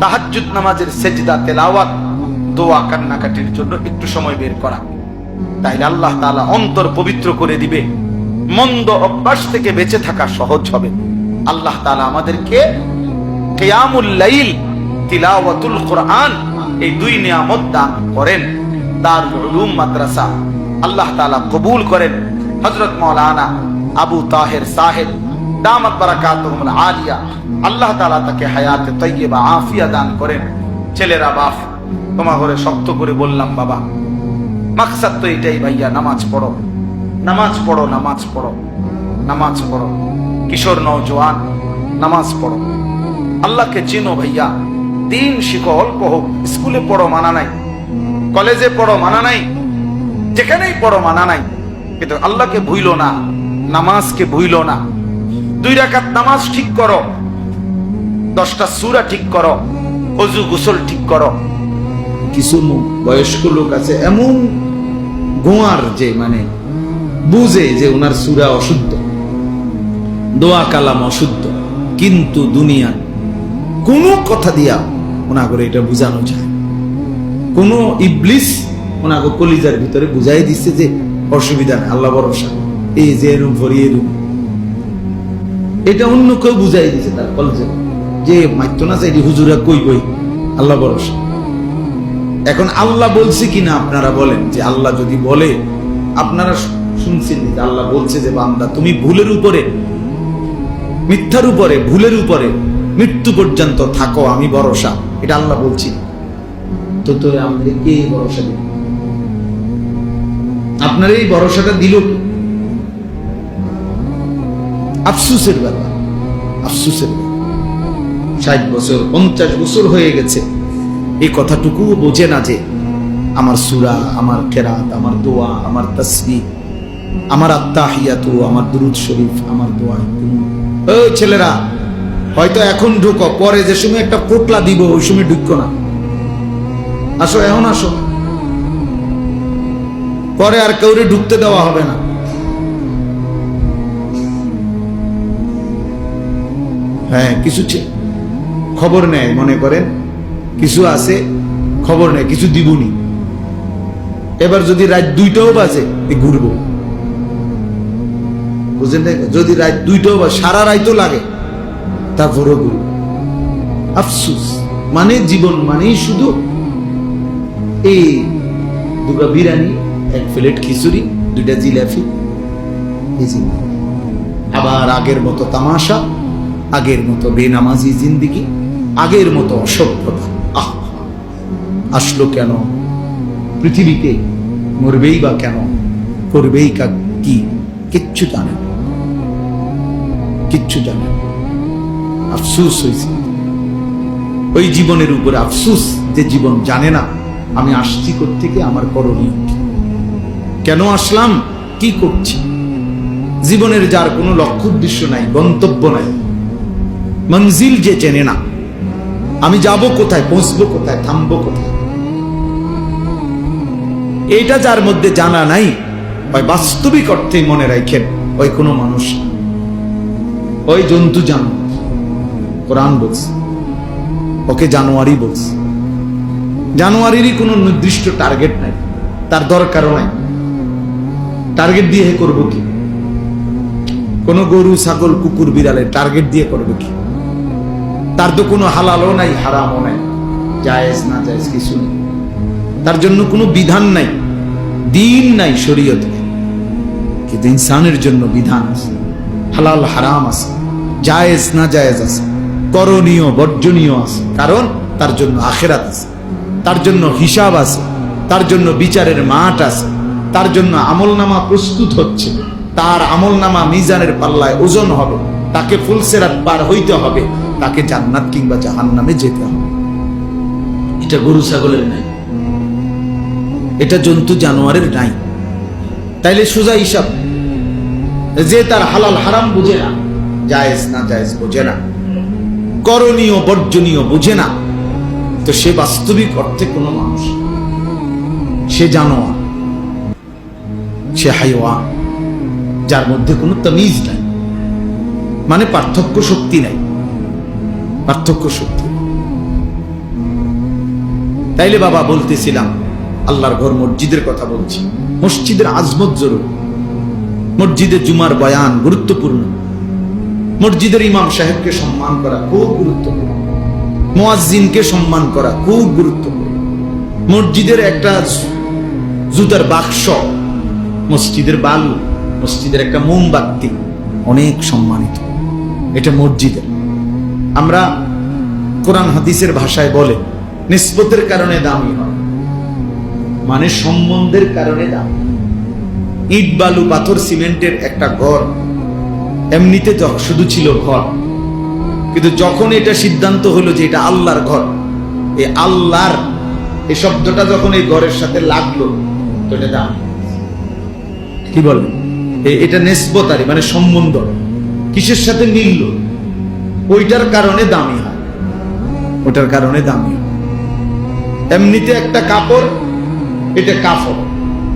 তাহাজ্জুদ নামাজের সেজদা, তেলাওয়াত, দোয়া, কান্নাকাটির জন্য একটু সময় বের করা। তাইলে আল্লাহ তাআলা অন্তর পবিত্র করে দিবে, মন্দ অভ্যাস থেকে বেঁচে থাকা সহজ হবে। আল্লাহ তাআলা আমাদেরকে কিয়ামুল লাইল, তিলাওয়াতুল কোরআন, এই দুই নিয়ামত দান করেন। দারুল উলুম মাদ্রাসা আল্লাহ তাআলা কবুল করেন। হযরত মাওলানা আবু তাহের সাহেব দামাত বারাকাতুহুল আলিয়া, আল্লাহ তাআলা তাকে হায়াতে তাইয়্যিবা আফিয়া দান করেন। ছেলেরা, বাপ তোমার ঘরে শক্ত করে বললাম, বাবা মাকসাদ তো এটাই ভাইয়া, নামাজ পড়ো, নামাজ পড়ো, নামাজ পড়ো, নামাজ পড়ো। কিশোর নওজোয়ান, নামাজ পড়ো, আল্লাহকে চেনো ভাইয়া, দিন শিখো, অল্প হোক, স্কুলে পড়ো মানা নাই, কলেজে পড়ো মানা নাই, যেখানেই পড়ো মানা নাই, কিন্তু আল্লাহকে ভুইলো না, নামাজকে ভুইলো না। 2 রাকাত নামাজ ঠিক করো, 10টা সূরা ঠিক করো, ওযু গোসল ঠিক করো। কিছু বয়স্ক লোক আছে এমন গোয়ার, যে মানে বুঝে যে ওনার সূরা অশুদ্ধ, দোয়া কালাম অশুদ্ধ, কিন্তু দুনিয়া কোন কথা দিয়া ওনাগরে এটা বুঝানো যায়, কোন ইবলিস ওনাকে কলিজার ভিতরে বুঝাই দিচ্ছে যে অসুবিধা নেই, আল্লাহ ভরসা, এই যে এরম ভরিয়ে এরম, এটা অন্য কেউ বুঝাই দিচ্ছে তার কলেজে, যে মাইতো না চাই হুজুরা কই বই, আল্লাহ ভরসা। এখন আল্লাহ বলছে কিনা আপনারা বলেন, যে আল্লাহ যদি বলে, আপনারা শুনছেন যে আল্লাহ বলছে যে বান্দা তুমি ভুলের উপরে, মিথ্যার উপরে, ভুলের উপরে মৃত্যু পর্যন্ত থাকো, আমি ভরসা, এটা আল্লাহ বলছি। তো তো আমাদের কে ভরসা দিল? আপনার এই ভরসাটা দিল কি? আফসুসের ব্যাপার, আফসুসের ব্যাপার। 60 বছর 50 বছর হয়ে গেছে, এই কথাটুকু বোঝে না যে আমার সূরা, আমার কেরাত, আমার দোয়া, আমার তাসবিহ, আমার আত্তাহিয়াতু, আমার দুরূদ শরীফ, আমার দোয়া। ও ছেলেরা, হয়তো এখন ঢুকো, পরে যে সময় একটা পোটলা দিব ওই সময় ঢুকো না। আসো, এখন আসো, পরে আর কাউরে ঢুকতে দেওয়া হবে না। হ্যাঁ, কিছু খবর নেয়, মনে করেন কিছু আছে খবর নেয়, কিছু দিবনি। এবার যদি রাত 2টাও বাজে ঘুরবো, বুঝলেন? যদি রাত 2টাও বাজে, সারা রাতও লাগে, তারপরও ঘুরবো। আফসুস মানে জীবন মানেই শুধু এই দুটো বিরিয়ানি, এক প্লেট খিচুড়ি, 2টা জিলাপি, এই জীবন। আবার আগের মতো তামাশা, আগের মতো বেনামাজি জিন্দিগি, আগের মতো অসভ্যতা। আসলো কেন পৃথিবীতে? মরবেই বা কেন? করবেই কি? কিচ্ছু জানে না, কিচ্ছু জানে না। আফসুস হয়েছে ওই জীবনের উপরে, আফসুস যে জীবন জানে না আমি আসছি কোত্থেকে, আমার করণীয় কি, কেন আসলাম, কি করছি। জীবনের যার কোনো লক্ষ্য উদ্দেশ্য নাই, গন্তব্য নাই, মঞ্জিল যে চেনে না, আমি যাব কোথায়, পৌঁছবো কোথায়, থামবো কোথায়, এটা যার মধ্যে জানা নাই, ওই বাস্তবিক অর্থে মনে রাখেন ওই কোনো মানুষ, ওই জন্তু জানোয়ার। কোরআন বলছে ওকে জানোয়ারই বলছে। জানোয়ারেরই কোনো নির্দিষ্ট টার্গেট নাই, তার দরকারও নাই। টার্গেট দিয়ে করবো কি? কোন গরু, ছাগল, কুকুর, বিড়ালের টার্গেট দিয়ে করবে কি? তার তো কোনো হালালও নাই, হারামও নাই, জায়েজ না জায়েজ কিছু নেই। তার জন্য কোনো বিধান নাই, দিন নাই শরীয়তে। কিন্তু ইনসানের জন্য বিধান আছে, হালাল হারাম আছে, জায়েজ না জায়েজ আছে, করণীয় বর্জনীয় আছে। কারণ তার জন্য আখিরাত আছে, তার জন্য হিসাব আছে, তার জন্য বিচারের মাঠ আছে, তার জন্য আমলনামা প্রস্তুত হচ্ছে, তার আমলনামা মিজানের পাল্লায় ওজন হবে, তাকে ফুলসেরাত পার হইতে হবে, তাকে জান্নাত কিংবা জাহান্নামে যেতে হবে। এটা গরু ছাগলের নাই, এটা জন্তু জানোয়ারের নাই। তাইলে সোজা হিসাব, যে তার হালাল হারাম বুঝে না, জায়েজ না জায়েজ বুঝে না, করণীয় বর্জনীয় বুঝে না, তো সে বাস্তবিক অর্থে কোনো মানুষ, সে জানোয়ার, সে হাইওয়ান, যার মধ্যে কোনো তামিজ নাই, মানে পার্থক্য শক্তি নাই, পার্থক্য শক্তি। তাইলে বাবা বলতেছিলাম আল্লাহর ঘর মসজিদের কথা বলছি। মসজিদের আজমত জরুরি, মসজিদে জুমার বয়ান গুরুত্বপূর্ণ, মসজিদের ইমাম সাহেবকে সম্মান করা খুব গুরুত্বপূর্ণ, মুয়াজ্জিনকে সম্মান করা খুব গুরুত্বপূর্ণ। মসজিদের একটা জুতার বাক্স, মসজিদের বালু, মসজিদের একটা মোমবাতি অনেক সম্মানিত, এটা মসজিদের। আমরা কোরআন হাদিসের ভাষায় বলে নিসবতের কারণে দামি হয়, মানে সম্বন্ধের কারণে দামি। ইট বালু পাথর সিমেন্টের একটা ঘর এমনিতে শুধু ছিল ঘর, কিন্তু যখন এটা সিদ্ধান্ত হলো যে এটা আল্লাহর ঘর, এই আল্লাহর এই শব্দটা যখন এই ঘরের সাথে লাগলো তো এটা দাম। কি বলে এটা নিসবতারি, মানে সম্বন্ধ কিসের সাথে মিলল, ওইটার কারণে দামি হয়, ওটার কারণে দামি হয়। এমনিতে একটা কাপড়, এটা কাপড়,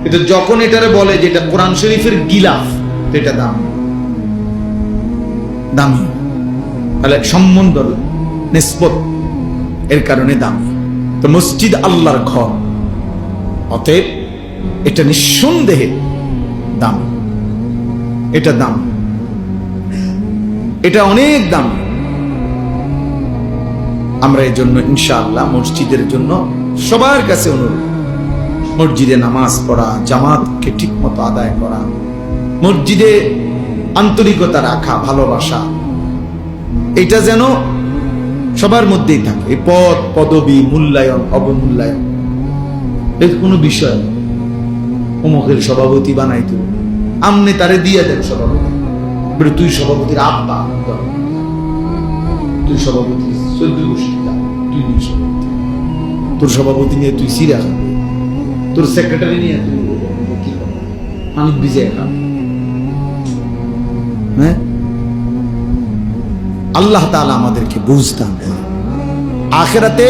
কিন্তু যখন এটারে বলে যে এটা কোরআন শরীফের গিলাফ, তো এটা দামি, দামি। তাহলে সম্বন্ধ নিসবত এর কারণে দামি। তো মসজিদ আল্লাহর ঘর, অতএব এটা নিঃসন্দেহে দাম, এটা দাম, এটা অনেক দাম। আমরা এই জন্য ইনশাআল্লাহ মসজিদের জন্য সবার কাছে অনুরোধ, মসজিদে নামাজ পড়া, জামাতকে ঠিক মতো আদায় করা, মসজিদে আন্তরিকতা রাখা, ভালোবাসা, এটা যেন সবার মধ্যেই থাকে। এই পদ পদবী, মূল্যায়ন অবমূল্যায়ন এর কোনো বিষয় নেই। অমুকের সভাপতি বানাইতো, আমনে তারে দিয়ে দেন সভাপতি, তুই সভাপতির আব্বা, তুই সভাপতি 14 গোষ্ঠী, তুই নিয়ে সভাপতি, তোর সভাপতি নিয়ে তুই সিরা খাবি, তোর সেক্রেটারি নিয়ে তুই কি খাবি, আমি বিজয় খাবি। হ্যাঁ, আল্লাহ তাআলা আমাদেরকে বুঝতাম। আখিরাতে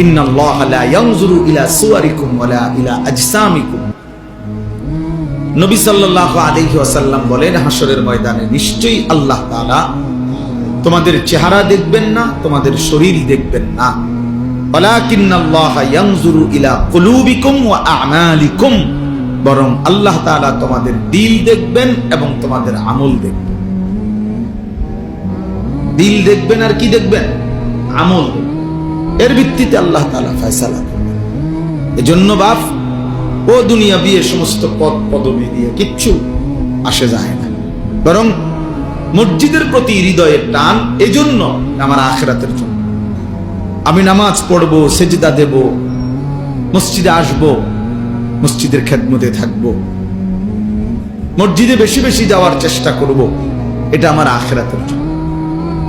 ইন্নাল্লাহা লা ইয়ানজুরু ইলা সুওয়ারিকুম ওয়ালা ইলা আজসামিকুম, নবী সাল্লাল্লাহু আলাইহি ওয়াসাল্লাম বলেন হাসরের ময়দানে নিশ্চয়ই আল্লাহ তাআলা তোমাদের চেহারা দেখবেন না, তোমাদের শরীর দেখবেন না, ওয়ালাকিন্নাল্লাহা ইয়ানজুরু ইলা কুলুবিকুম ওয়া আমালিকুম, বরং আল্লাহ তাআলা তোমাদের দিল দেখবেন এবং তোমাদের আমল দেখবেন। দিল দেখবেন আর কি দেখবেন? আমল এর ভিত্তিতে আল্লাহ তাআলা ফয়সালা করবেন। এজন্য বাপ ও দুনিয়া বিয়ে সমস্ত পদ পদবি দিয়ে কিচ্ছু আসে যায় না, বরং মসজিদের প্রতি হৃদয়ের টান, এজন্য আমার আখিরাতের জন্য। আমি নামাজ পড়বো, সেজদা দেব, মসজিদে আসব, মসজিদের খেদমতে থাকব, মসজিদে বেশি বেশি যাওয়ার চেষ্টা করব, এটা আমার আখিরাতের জন্য।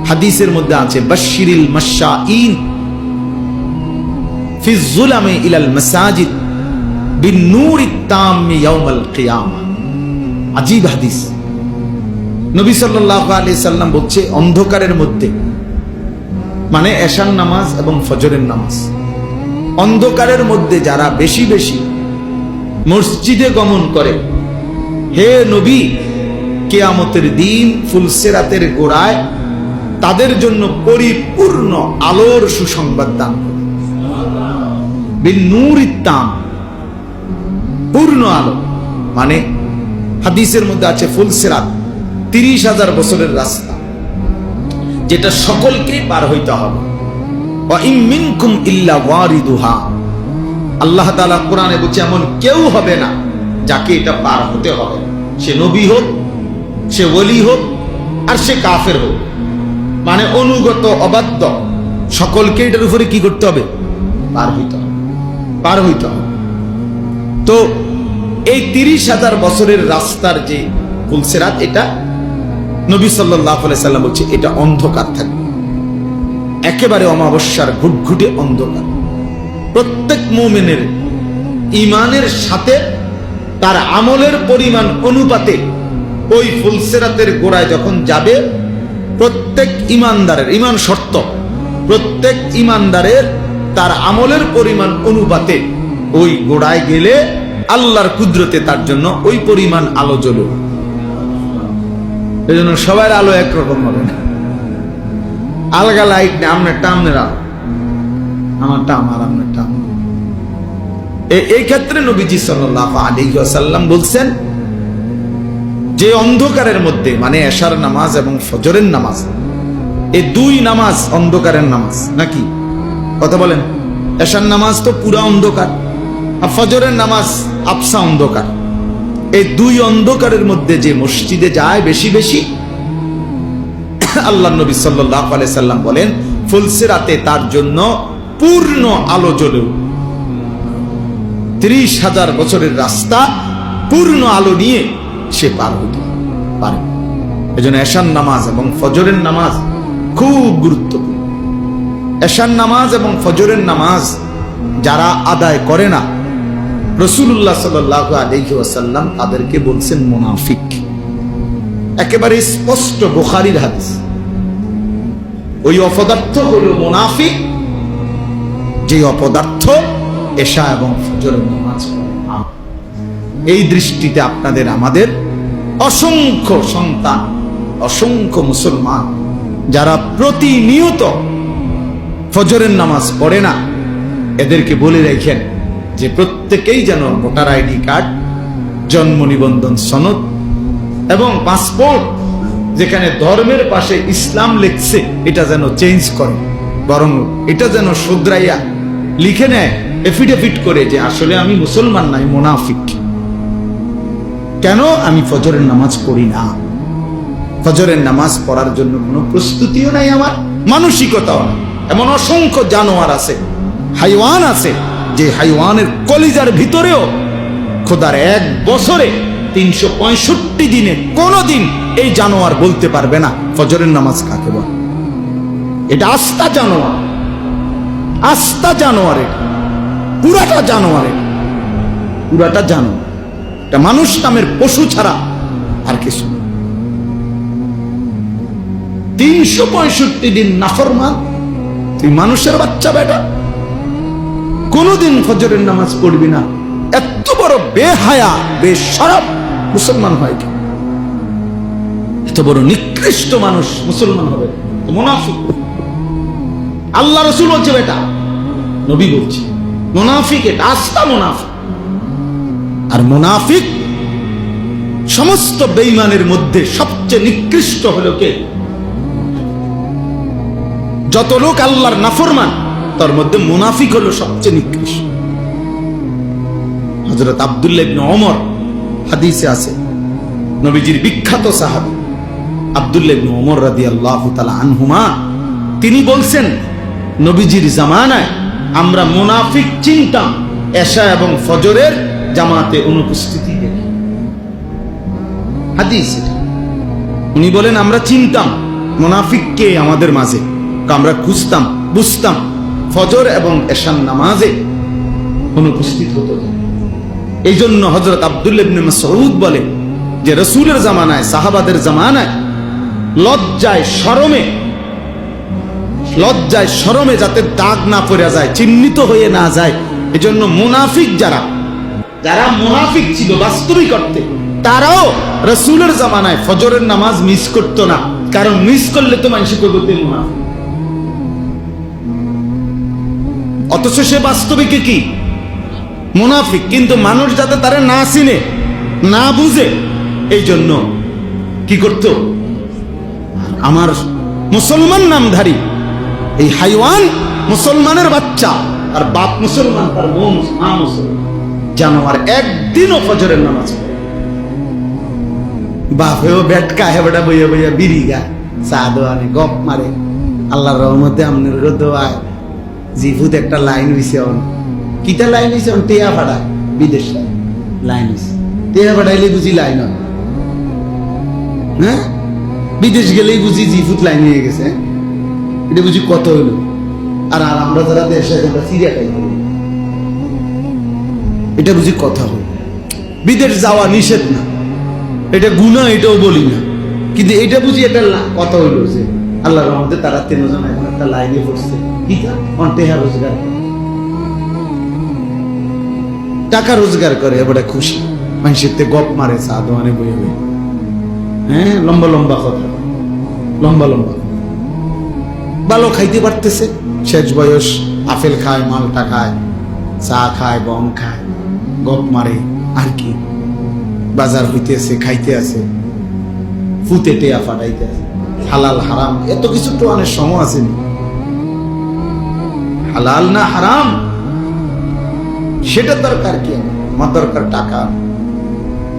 হাদিসের মধ্যে আছে বাশশিরিল মাশাঈন ফি যুলামি ইলাল মাসাজিদ বিন-নূরিত তাম্মি ইয়াউমাল কিয়ামা। আজীব হাদিস। নবী সাল্লাল্লাহু আলাইহি সাল্লাম বলছে, অন্ধকারের মধ্যে, মানে এশার নামাজ এবং ফজরের নামাজ, অন্ধকারের মধ্যে যারা বেশি বেশি মসজিদে গমন করে, হে নবী, কিয়ামতের দিন ফুলসিরাতের গোড়ায় তাদের জন্য পরিপূর্ণ আলোর সুসংবাদ দান করে। বিন-নূরিত তাম, পূর্ণ আলো, মানে হাদিসের মধ্যে আছে ফুলসিরাত 30,000 বছরের রাস্তা, যেটা সকলকে পার হইতে হবে। ওয়া ইম মিনকুম ইল্লা ওয়ারিদুহা, আল্লাহ তাআলা কোরআনে বলছে এমন কেউ হবে না যাকে এটা পার হতে হবে, সে নবী হোক, সে ওলি হোক, আর সে কাফের হোক, মানে অনুগত অবাধ্য, সকলকে এটার উপরে কি করতে হবে? পার হইতে হবে, পার হইতে হবে। তো এই 30,000 বছরের রাস্তার যে ফুলসিরাত, এটা নবী সাল্লাল্লাহু আলাইহি সাল্লাম বলছে এটা অন্ধকার থাকবে, একেবারে অমাবস্যার ঘুটঘুটে অন্ধকার। প্রত্যেক মুমিনের ঈমানের সাথে তার আমলের পরিমাণ অনুপাতে ওই ফুলসিরাতের গোড়ায় যখন যাবে, প্রত্যেক ঈমানদারের, ঈমান শর্ত, প্রত্যেক ঈমানদারের তার আমলের পরিমাণ অনুপাতে ওই গোড়ায় গেলে আল্লাহর কুদরতে তার জন্য ওই পরিমাণ আলো জ্বলবে। এই জন্য সবার আলো একরকম হবে না, আলগা লাইট নেই, আপনারটা আপনার আলো, আমারটা আমার, আপনারটা আমার। এই ক্ষেত্রে নবীজি সাল্লাল্লাহু আলাইহি ওয়াসাল্লাম বলছেন যে অন্ধকারের মধ্যে, মানে এশার নামাজ এবং ফজরের নামাজ, এই দুই নামাজ অন্ধকারের নামাজ নাকি? কথা বলেন। এশার নামাজ তো পুরা অন্ধকার, আর ফজরের নামাজ আবসা অন্ধকার। এই দুই অন্ধকারের মধ্যে যে মসজিদে যায় বেশি বেশি, আল্লাহ নবী সাল্লাল্লাহু আলাইহি সাল্লাম বলেন ফুলসিরাতে তার জন্য পূর্ণ আলো জ্বলে। 30,000 বছরের রাস্তা পূর্ণ আলো নিয়ে সে পার হতে পারে। এজন্য এশার নামাজ এবং ফজরের নামাজ খুব গুরুত্বপূর্ণ। এশার নামাজ এবং ফজরের নামাজ যারা আদায় করে না, রাসূলুল্লাহ সাল্লাল্লাহু আলাইহি ওয়াসাল্লাম তাদেরকে বলছেন মুনাফিক। একেবারে স্পষ্ট বুখারীর হাদিস। ওই অপদার্থ হলো মুনাফিক, যে অপদার্থ এশা এবং ফজরের নামাজ পড়ে না। এই দৃষ্টিতে আপনাদের আমাদের অসংখ্য সন্তান, অসংখ্য মুসলমান যারা প্রতিনিয়ত ফজরের নামাজ পড়ে না, এদেরকে বলে রাখেন যে প্রত্যেকেই যেন ভোটার আইডি কার্ড, জন্ম নিবন্ধন সনদ এবং পাসপোর্ট, যেখানে ধর্মের পাশে ইসলাম লিখছে, এটা যেন চেঞ্জ করে, বরং এটা যেন শুধরাইয়া লিখে নেয় এফিডেভিট করে যে আসলে আমি মুসলমান নাই, মুনাফিক। কেন? আমি ফজরের নামাজ পড়ি না, ফজরের নামাজ পড়ার জন্য কোনো প্রস্তুতিও নাই, আমার মানসিকতাও নাই। এমন অসংখ্য জানোয়ার আছে, হাইওয়ান আছে, যে হাইওয়ানের কলিজার ভিতরেও খোদার 1 বছরে 365 দিনে কোনদিন এই জানোয়ার বলতে পারবে না ফজরের নামাজ কাকে বলে। এটা আস্তা জানোয়ার, আস্তা জানোয়ারের, পুরাটা জানোয়ারের, পুরাটা জানোয়ার। এটা মানুষ নামের পশু ছাড়া আর কিছু। 365 দিন নাফরমান, তুই মানুষের বাচ্চা বেটা, কোনদিন ফজরের নামাজ পড়বি না। এত বড় বেহায়া, বেশরম মুসলমান হয় কি? এত বড় নিকৃষ্ট মানুষ মুসলমান হবে? মুনাফিক। আল্লাহ রাসূল বলছে বেটা, নবী বলছে মুনাফিক, এটা আস্তা মুনাফিক। আর মুনাফিক সমস্ত বেঈমানের মধ্যে সবচেয়ে নিকৃষ্ট হলো কে? যত লোক আল্লাহর নাফরমান তার মধ্যে মুনাফিক হলো সবচেয়ে নিকৃষ্ট। হযরত আব্দুল্লাহ ইবনে ওমর হাদিসে আছে, নবীজির বিখ্যাত সাহাবী আব্দুল্লাহ ইবনে ওমর রাদিয়াল্লাহু তাআলা আনহুমা, তিনি বলছেন নবীজির জামানায় আমরা মুনাফিক চিনতাম এশা এবং ফজরের জামাতে অনুপস্থিতি দেখে। হাদিস এটা। উনি বলেন আমরা চিনতাম মুনাফিককে আমাদের মাঝে, আমরা খুঁজতাম বুঝতাম ফজর এবং এশার নামাজে অনুপস্থিত হতো। এই জন্য হযরত আব্দুল্লাহ ইবনে মাসউদ বলে যে রাসূলের জামানায়, সাহাবাদের জামানায় লজ্জায় শরমে যাতে দাগ না পড়ে যায়, চিহ্নিত হয়ে না যায়, এজন্য মুনাফিক যারা মুনাফিক ছিল বাস্তবিক অর্থে, তারাও রাসূলের জামানায় ফজরের নামাজ মিস করতো না, কারণ মিস করলে তো মানুষ কইবে তে মুনাফিক। অথচ সে বাস্তবিকে কি মুনাফিক, কিন্তু মানুষ যাতে তারা না চিনে না বুঝে, এই জন্য কি করত, আমার মুসলমান নামধারী এই হাইওয়ান মুসলমানের বাচ্চা, আর বাপ মুসলমান, তার মা মুসলমান, জানোয়ার একদিনও ফজরের নামাজ পড়ে। বাপেও বেটকা হেবটা বইয়া বইয়া বিড়ি গায়, চা দোয়ানে গপ মারে। আল্লাহর রহমতে আমনের দোয়ায় জিভুত একটা লাইন হইছে, কিটা লাইন হইছে, টেয়া ফাড়ায় বিদেশ লাইন হইছে। টেয়া ফাড়াইলে বুঝি লাইন হয়, হ্যাঁ বিদেশ গেলেই বুঝি জিভুত লাইন হয়ে গেছে, এটা বুঝি কত হইলো। আর আমরা যারা দেশে সিরিয়াটাই করি, এটা বুঝি কথা হল। বিদেশ যাওয়া নিষেধ না, এটা গুনাহ, এটাও বলি না, কিন্তু এটা বুঝি এটা কথা হইলো যে আল্লাহর রহমতে তারা 3 জন এখন একটা লাইনে পড়ছে, টাকা রোজগার করে, এবারে খুশি, মানুষের গপ মারে, চা দোয়ানে বইয়ে বই, হ্যাঁ লম্বা লম্বা কথা, লম্বা লম্বা ভালো খাইতে পারতেছে, শেষ বয়স, আপেল খায়, মালটা খায়, চা খায়, বম খায়, গপ মারে, আর কি বাজার হইতেছে, খাইতে আছে, ফুতে টেয়া ফাটাইতে আছে, হালাল হারাম এত কিছু তো অনেক সময় আসেনি। হালাল না হারাম সেটা দরকার কি, আমার দরকার টাকা,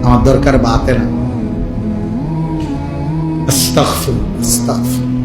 আমার দরকার বাতে না। আস্তাগফিরুল্লাহ, আস্তাগফিরুল্লাহ।